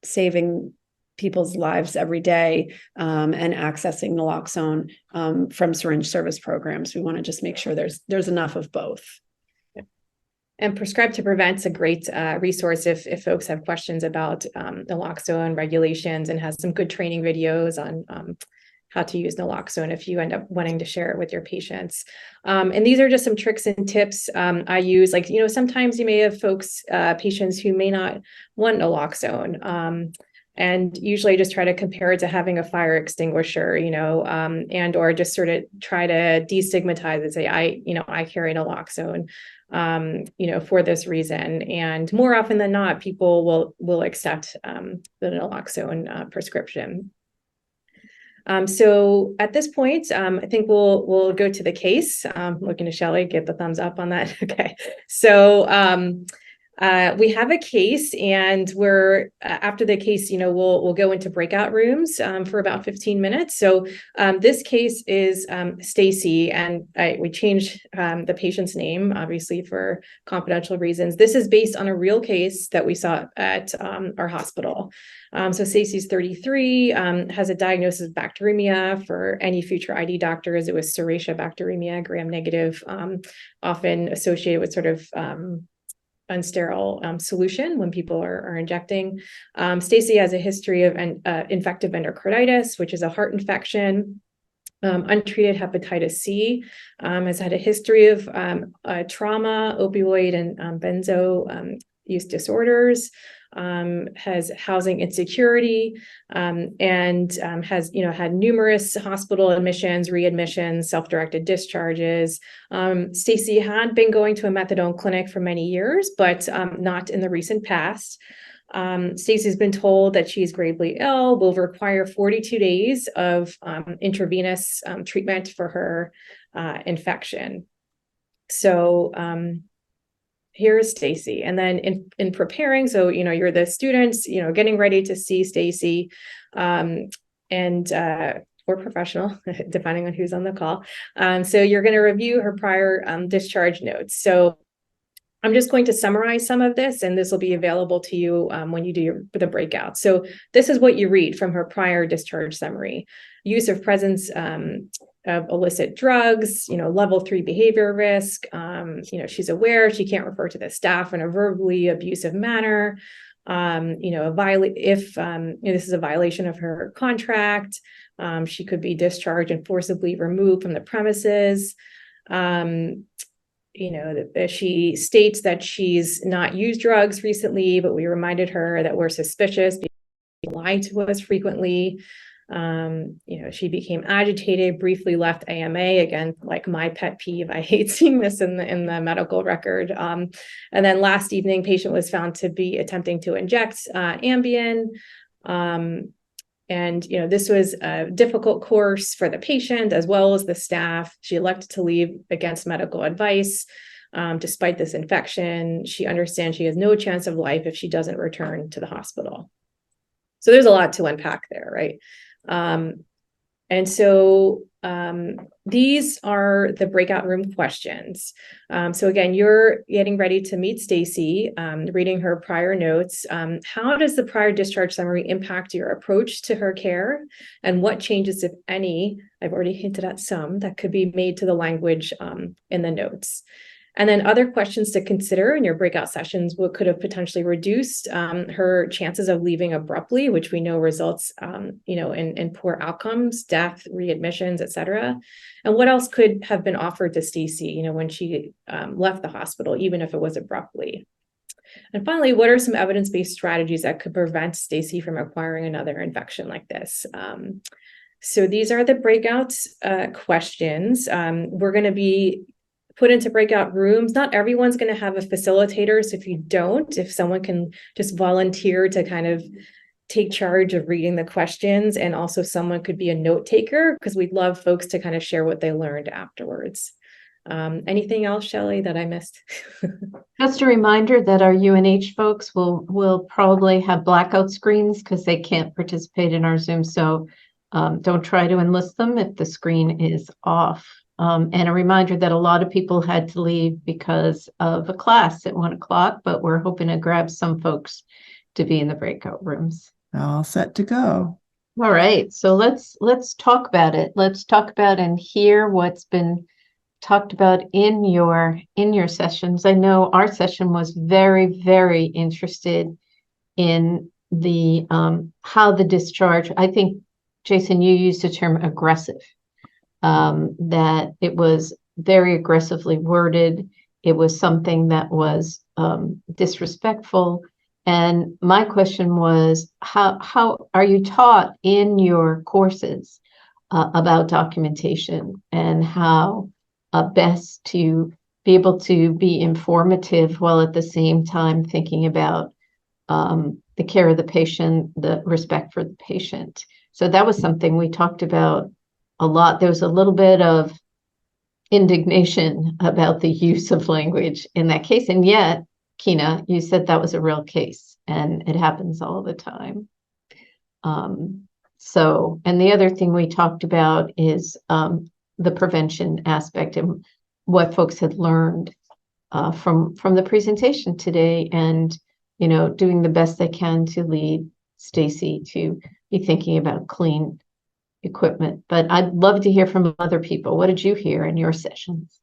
Speaker 3: saving people's lives every day, and accessing naloxone from syringe service programs. We want to just make sure there's enough of both.
Speaker 2: And Prescribe to Prevent's a great resource if folks have questions about naloxone regulations, and has some good training videos on how to use naloxone if you end up wanting to share it with your patients. And these are just some tricks and tips I use. Sometimes you may have patients who may not want naloxone. And usually just try to compare it to having a fire extinguisher, and or just sort of try to destigmatize it, say, I carry naloxone, for this reason. And more often than not, people will accept the naloxone prescription. So at this point, I think we'll go to the case. Looking to Shelley, get the thumbs up on that. Okay. So we have a case, and we're after the case, we'll go into breakout rooms for about 15 minutes. So this case is Stacy, and we changed the patient's name, obviously for confidential reasons. This is based on a real case that we saw at our hospital. So Stacy's 33, has a diagnosis of bacteremia. For any future ID doctors, it was Serratia bacteremia, gram-negative, often associated with sort of unsterile solution when people are injecting. Stacy has a history of infective endocarditis, which is a heart infection. Untreated hepatitis C, has had a history of trauma, opioid, and benzo use disorders. Has housing insecurity, and has had numerous hospital admissions, readmissions, self-directed discharges. Stacy had been going to a methadone clinic for many years, but not in the recent past. Stacy's been told that she's gravely ill, will require 42 days of intravenous treatment for her infection. So here's Stacy. And then in preparing, so, you're the students, getting ready to see Stacy, or professional, depending on who's on the call. So you're going to review her prior discharge notes. So I'm just going to summarize some of this, and this will be available to you when you do the breakout. So this is what you read from her prior discharge summary: use of presence of illicit drugs, level 3 behavior risk. She's aware she can't refer to the staff in a verbally abusive manner. If this is a violation of her contract, she could be discharged and forcibly removed from the premises. She states that she's not used drugs recently, but we reminded her that we're suspicious because she lied to us frequently. She became agitated, briefly left AMA, again, like my pet peeve. I hate seeing this in the medical record. And then last evening, patient was found to be attempting to inject Ambien. And this was a difficult course for the patient as well as the staff. She elected to leave against medical advice. Despite this infection, she understands she has no chance of life if she doesn't return to the hospital. So there's a lot to unpack there, right? And so these are the breakout room questions. So again, you're getting ready to meet Stacy, reading her prior notes. How does the prior discharge summary impact your approach to her care? And what changes, if any, I've already hinted at some, that could be made to the language in the notes? And then other questions to consider in your breakout sessions, what could have potentially reduced her chances of leaving abruptly, which we know results, in poor outcomes, death, readmissions, et cetera. And what else could have been offered to Stacy, when she left the hospital, even if it was abruptly. And finally, what are some evidence-based strategies that could prevent Stacy from acquiring another infection like this? So these are the breakout questions. We're going to be put into breakout rooms. Not everyone's going to have a facilitator. So if someone can just volunteer to kind of take charge of reading the questions, and also someone could be a note taker, because we'd love folks to kind of share what they learned afterwards. Anything else, Shelley, that I missed?
Speaker 1: Just a reminder that our UNH folks will probably have blackout screens because they can't participate in our Zoom. So don't try to enlist them if the screen is off. And a reminder that a lot of people had to leave because of a class at 1 o'clock, but we're hoping to grab some folks to be in the breakout rooms.
Speaker 4: All set to go.
Speaker 1: All right, so let's talk about it. Let's talk about and hear what's been talked about in your sessions. I know our session was very, very interested in the how the discharge. I think, Jason, you used the term aggressive. That it was very aggressively worded. It was something that was disrespectful. And my question was, how are you taught in your courses about documentation and how best to be able to be informative while at the same time thinking about the care of the patient, the respect for the patient? So that was something we talked about a lot. There was a little bit of indignation about the use of language in that case. And yet, Kina, you said that was a real case and it happens all the time. And the other thing we talked about is the prevention aspect and what folks had learned from the presentation today, and, doing the best they can to lead Stacy to be thinking about clean equipment. But I'd love to hear from other people. What did you hear in your sessions?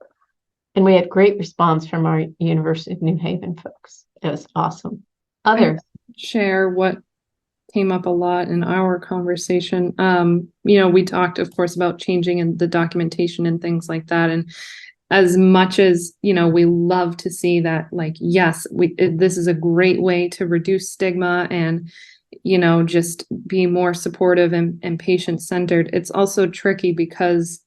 Speaker 1: And we had great response from our University of New Haven folks. It was awesome. Others?
Speaker 5: Share what came up a lot in our conversation. We talked, of course, about changing in the documentation and things like that. And as much as, we love to see that, yes, this is a great way to reduce stigma and just be more supportive and patient-centered. It's also tricky because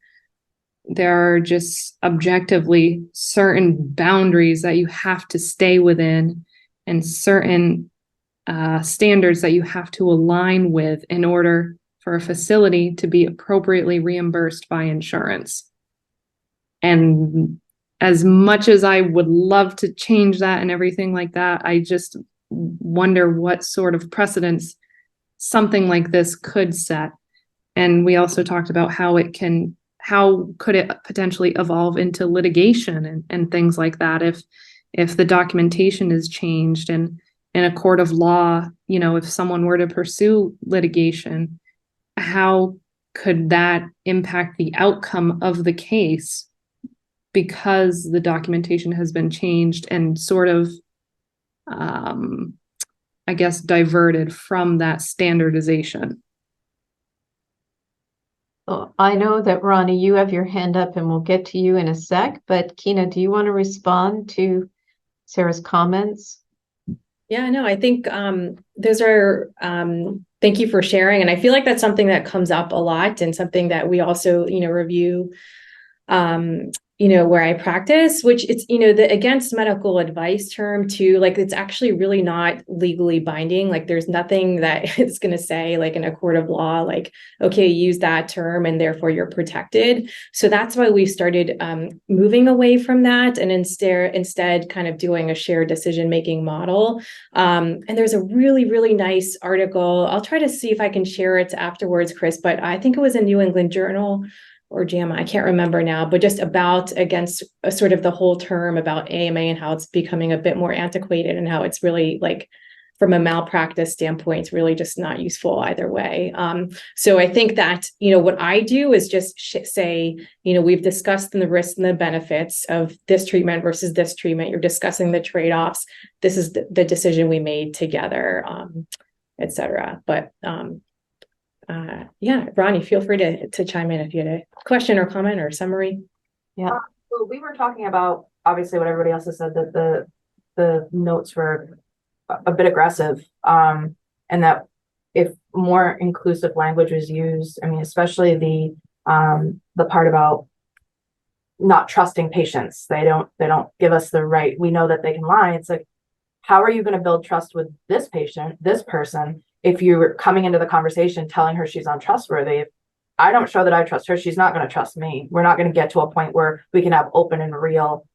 Speaker 5: there are just objectively certain boundaries that you have to stay within and certain standards that you have to align with in order for a facility to be appropriately reimbursed by insurance. And as much as I would love to change that and everything like that, I just wonder what sort of precedents something like this could set. And we also talked about how could it potentially evolve into litigation and things like that if the documentation is changed, and in a court of law, if someone were to pursue litigation, how could that impact the outcome of the case because the documentation has been changed and sort of diverted from that standardization.
Speaker 1: Well, I know that Ronnie, you have your hand up and we'll get to you in a sec, but Kina, do you want to respond to Sarah's comments?
Speaker 2: Yeah, no, I think those are Thank you for sharing. And I feel like that's something that comes up a lot and something that we also, review, where I practice, which it's, the against medical advice term too, like it's actually really not legally binding. Like there's nothing that it's going to say like in a court of law, like, okay, use that term and therefore you're protected. So that's why we started moving away from that and instead kind of doing a shared decision-making model. And there's a really, really nice article. I'll try to see if I can share it afterwards, Chris, but I think it was a New England Journal or JAMA, I can't remember now, but just about against sort of the whole term about AMA and how it's becoming a bit more antiquated and how it's really like from a malpractice standpoint, it's really just not useful either way. So I think that, what I do is just say, we've discussed the risks and the benefits of this treatment versus this treatment. You're discussing the trade-offs. This is the decision we made together, et cetera. But Ronnie, feel free to chime in if you had a question or comment or summary.
Speaker 1: Yeah.
Speaker 6: So we were talking about obviously what everybody else has said, that the notes were a bit aggressive, and that if more inclusive language was used, I mean, especially the part about not trusting patients. They don't give us the right. We know that they can lie. It's like, how are you going to build trust with this patient, this person, if you're coming into the conversation telling her she's untrustworthy? If I don't show that I trust her, she's not going to trust me. We're not going to get to a point where we can have open and real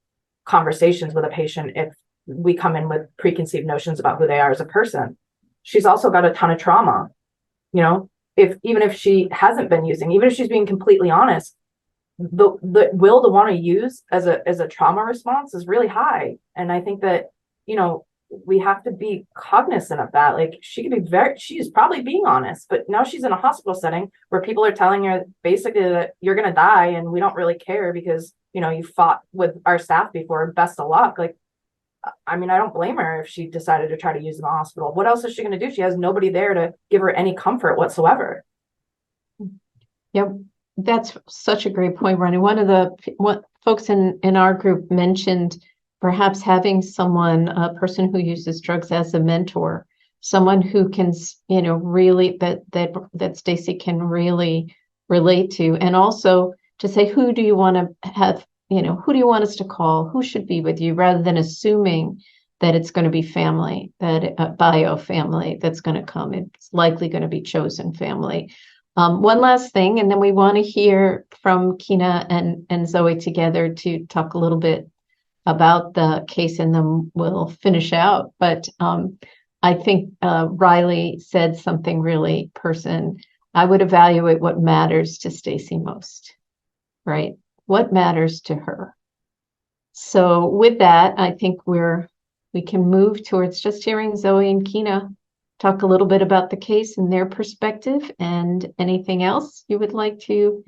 Speaker 6: conversations with a patient if we come in with preconceived notions about who they are as a person. She's also got a ton of trauma. Even if she hasn't been using, even if she's being completely honest, the will to want to use as a trauma response is really high. And I think that, we have to be cognizant of that. Like she's probably being honest, but now she's in a hospital setting where people are telling her basically that you're going to die and we don't really care because, you fought with our staff before, best of luck. Like, I mean, I don't blame her if she decided to try to use in the hospital. What else is she going to do? She has nobody there to give her any comfort whatsoever.
Speaker 1: Yep. That's such a great point, Ronnie. One of what folks in our group mentioned perhaps having a person who uses drugs as a mentor, someone who can, really that Stacy can really relate to, and also to say, who do you want to have, who do you want us to call? Who should be with you, rather than assuming that it's going to be family, that a bio family that's going to come. It's likely going to be chosen family. One last thing, and then we want to hear from Kina and Zoe together to talk a little bit about the case, and then we'll finish out. But I think Riley said something really I would evaluate what matters to Stacy most, right? What matters to her? So with that, I think we can move towards just hearing Zoe and Kina talk a little bit about the case and their perspective, and anything else you would like to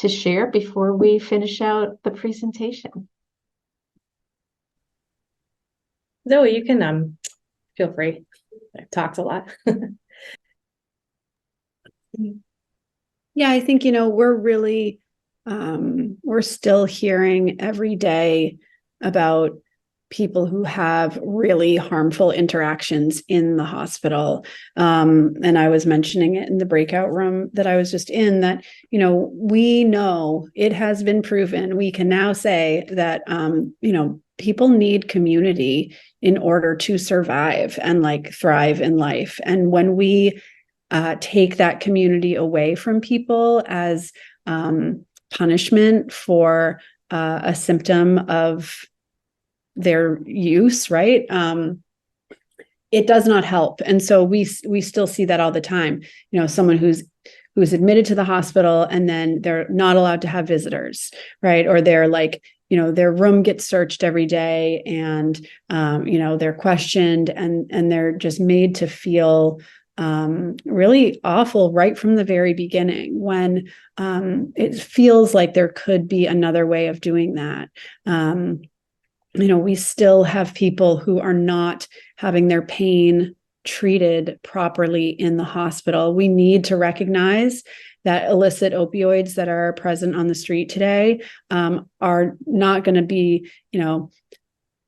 Speaker 1: share before we finish out the presentation.
Speaker 2: Zoe, you can feel free. I've talked a lot.
Speaker 3: Yeah, I think, we're really, we're still hearing every day about people who have really harmful interactions in the hospital. And I was mentioning it in the breakout room that I was just in, that, we know it has been proven. We can now say that, people need community in order to survive and thrive in life. And when we take that community away from people as punishment for a symptom of their use, right? It does not help. And so we still see that all the time. Someone who's admitted to the hospital and then they're not allowed to have visitors, right? Or they're their room gets searched every day, and they're questioned, and they're just made to feel really awful right from the very beginning, when it feels like there could be another way of doing that. We still have people who are not having their pain treated properly in the hospital. We need to recognize that illicit opioids that are present on the street today are not going to be,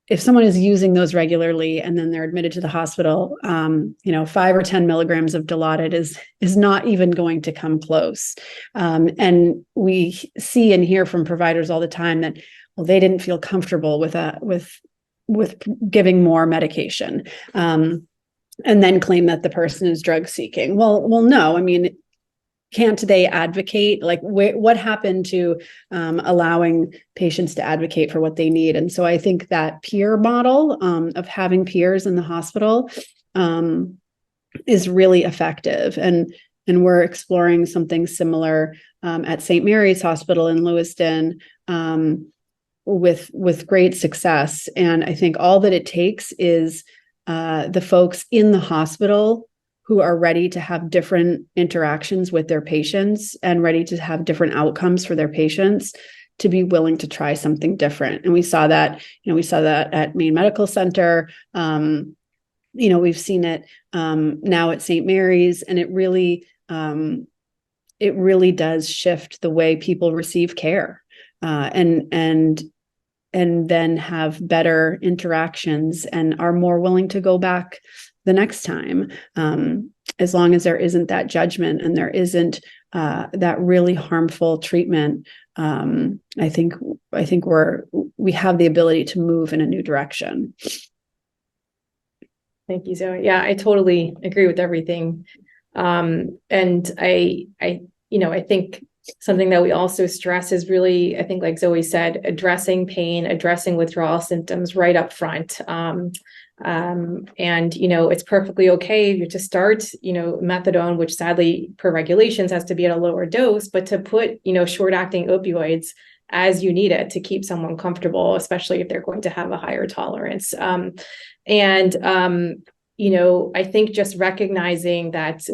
Speaker 3: if someone is using those regularly and then they're admitted to the hospital, 5 or 10 milligrams of Dilaudid is not even going to come close. And we see and hear from providers all the time that, well, they didn't feel comfortable with giving more medication, and then claim that the person is drug seeking. Well, no. I mean, can't they advocate? Like, what happened to allowing patients to advocate for what they need? And so I think that peer model of having peers in the hospital is really effective. And we're exploring something similar at St. Mary's Hospital in Lewiston with great success. And I think all that it takes is the folks in the hospital who are ready to have different interactions with their patients and ready to have different outcomes for their patients to be willing to try something different. And we saw that at Maine Medical Center. We've seen it now at St. Mary's, and it really does shift the way people receive care, and then have better interactions and are more willing to go back the next time, as long as there isn't that judgment and there isn't that really harmful treatment. I think we have the ability to move in a new direction.
Speaker 2: Thank you, Zoe. Yeah, I totally agree with everything. And I think something that we also stress is really, I think, like Zoe said, addressing pain, addressing withdrawal symptoms right up front. It's perfectly okay to start, methadone, which sadly per regulations has to be at a lower dose, but to put, short acting opioids as you need it to keep someone comfortable, especially if they're going to have a higher tolerance. I think just recognizing that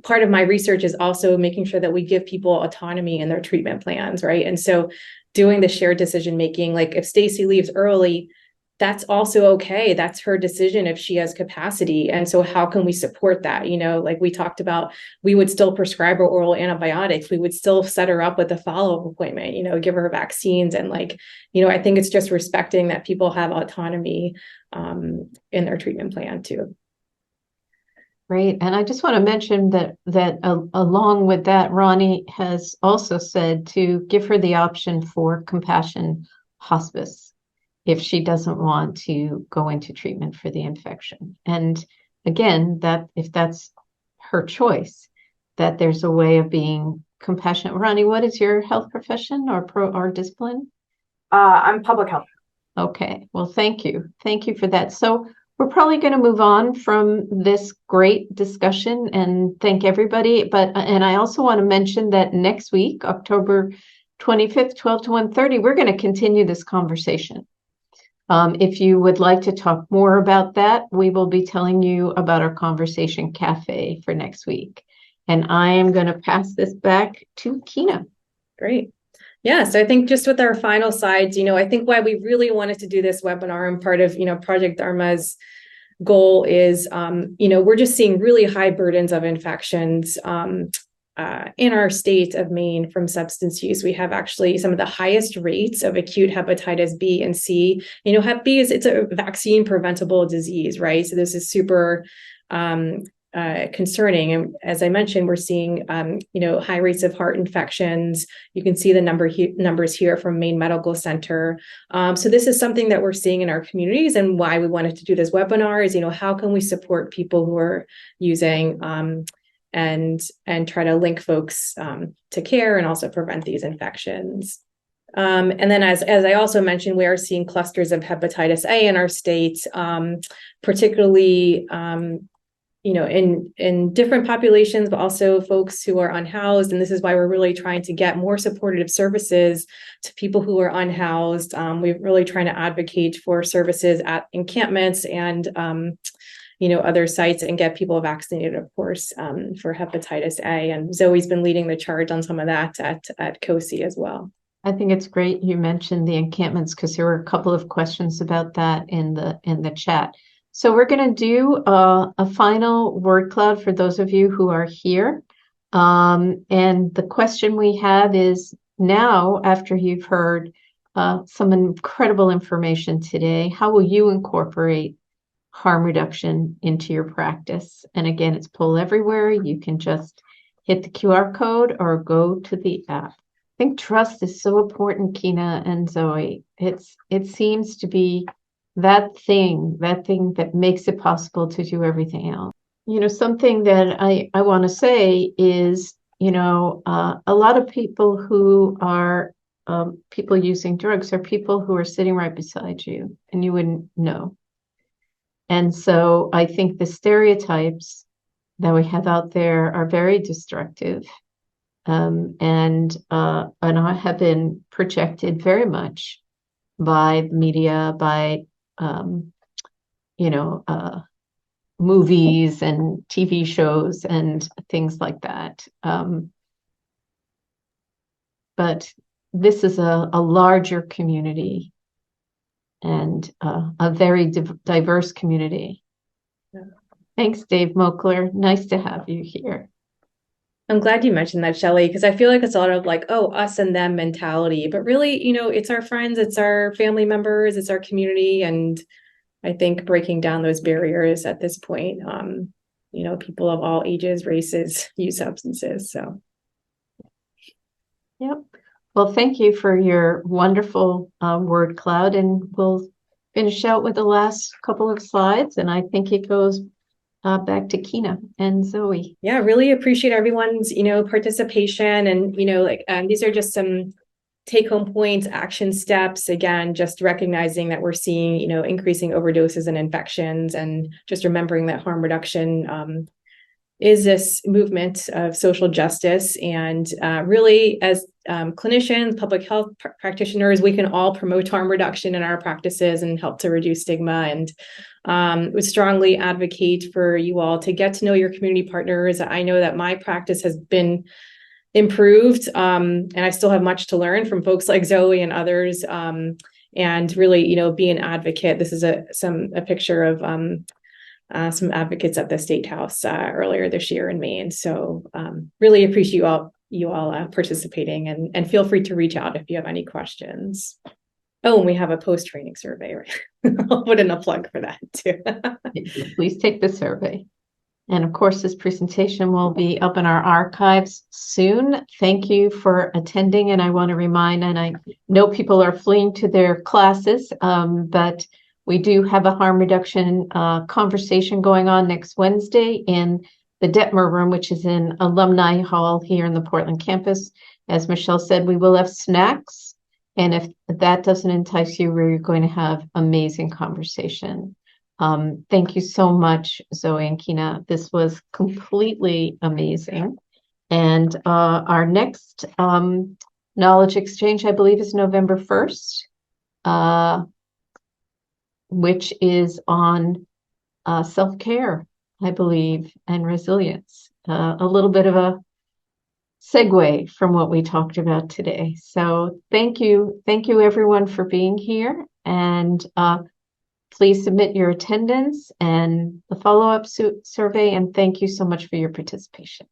Speaker 2: part of my research is also making sure that we give people autonomy in their treatment plans, right? And so doing the shared decision making, like if Stacy leaves early, that's also okay. That's her decision if she has capacity. And so how can we support that? Like we talked about, we would still prescribe her oral antibiotics. We would still set her up with a follow-up appointment, give her vaccines. And I think it's just respecting that people have autonomy in their treatment plan too.
Speaker 1: Great. And I just want to mention that along with that, Ronnie has also said to give her the option for compassion hospice if she doesn't want to go into treatment for the infection. And again, that if that's her choice, that there's a way of being compassionate. Ronnie, what is your health profession or discipline?
Speaker 6: I'm public health.
Speaker 1: Okay. Well, thank you. Thank you for that. So we're probably going to move on from this great discussion and thank everybody. And I also want to mention that next week, October 25th, 12 to 1:30, we're going to continue this conversation. If you would like to talk more about that, we will be telling you about our conversation cafe for next week. And I am going to pass this back to Kina.
Speaker 2: Great. Yeah, so I think just with our final slides, I think why we really wanted to do this webinar and part of, Project Dharma's goal is, we're just seeing really high burdens of infections in our state of Maine from substance use. We have actually some of the highest rates of acute hepatitis B and C. Hep B it's a vaccine preventable disease, right? So this is super concerning. And as I mentioned, we're seeing, high rates of heart infections. You can see the numbers here from Maine Medical Center. So this is something that we're seeing in our communities, and why we wanted to do this webinar is, how can we support people who are using and try to link folks to care and also prevent these infections. And then as I also mentioned, we are seeing clusters of hepatitis A in our state, particularly in different populations, but also folks who are unhoused. And this is why we're really trying to get more supportive services to people who are unhoused. We're really trying to advocate for services at encampments and other sites and get people vaccinated, of course, for hepatitis A. And Zoe's been leading the charge on some of that at COSI as well.
Speaker 1: I think it's great you mentioned the encampments because there were a couple of questions about that in the chat. So we're going to do a final word cloud for those of you who are here. And the question we have is, now, after you've heard some incredible information today. How will you incorporate harm reduction into your practice? And again, it's Pull Everywhere. You can just hit the QR code or go to the app. I think trust is so important, Kina and Zoe. It seems to be that thing that makes it possible to do everything else. Something that I want to say is, a lot of people who are people using drugs are people who are sitting right beside you and you wouldn't know. And so I think the stereotypes that we have out there are very destructive, and have been projected very much by media, by movies and TV shows and things like that. But this is a larger community and a very diverse community. Yeah. Thanks, Dave Moakler. Nice to have you here.
Speaker 2: I'm glad you mentioned that, Shelley, because I feel like it's a lot of like, oh, us and them mentality, but really, it's our friends, it's our family members, it's our community. And I think breaking down those barriers at this point, people of all ages, races use substances. So.
Speaker 1: Yep. Well, thank you for your wonderful word cloud, and we'll finish out with the last couple of slides. And I think it goes back to Kina and Zoe.
Speaker 2: Yeah, really appreciate everyone's, participation, and, these are just some take-home points, action steps. Again, just recognizing that we're seeing, increasing overdoses and infections, and just remembering that harm reduction is this movement of social justice. And really, as clinicians, public health practitioners, we can all promote harm reduction in our practices and help to reduce stigma. And would strongly advocate for you all to get to know your community partners. I know that my practice has been improved, and I still have much to learn from folks like Zoe and others. And really, be an advocate. This is a picture of some advocates at the State House earlier this year in Maine. So really appreciate you all participating, and feel free to reach out if you have any questions. Oh, and we have a post-training survey, right? I'll put in a plug for that too.
Speaker 1: Please take the survey. And of course, this presentation will be up in our archives soon. Thank you for attending. And I want to remind, and I know people are fleeing to their classes, but we do have a harm reduction conversation going on next Wednesday in the Detmer Room, which is in Alumni Hall here in the Portland campus. As Michelle said, we will have snacks. And if that doesn't entice you, we're going to have amazing conversation. Thank you so much, Zoe and Kina. This was completely amazing. And our next knowledge exchange, I believe, is November 1st. Which is on self-care, I believe, and resilience. A little bit of a segue from what we talked about today. So thank you everyone for being here, and please submit your attendance and the follow-up survey, and thank you so much for your participation.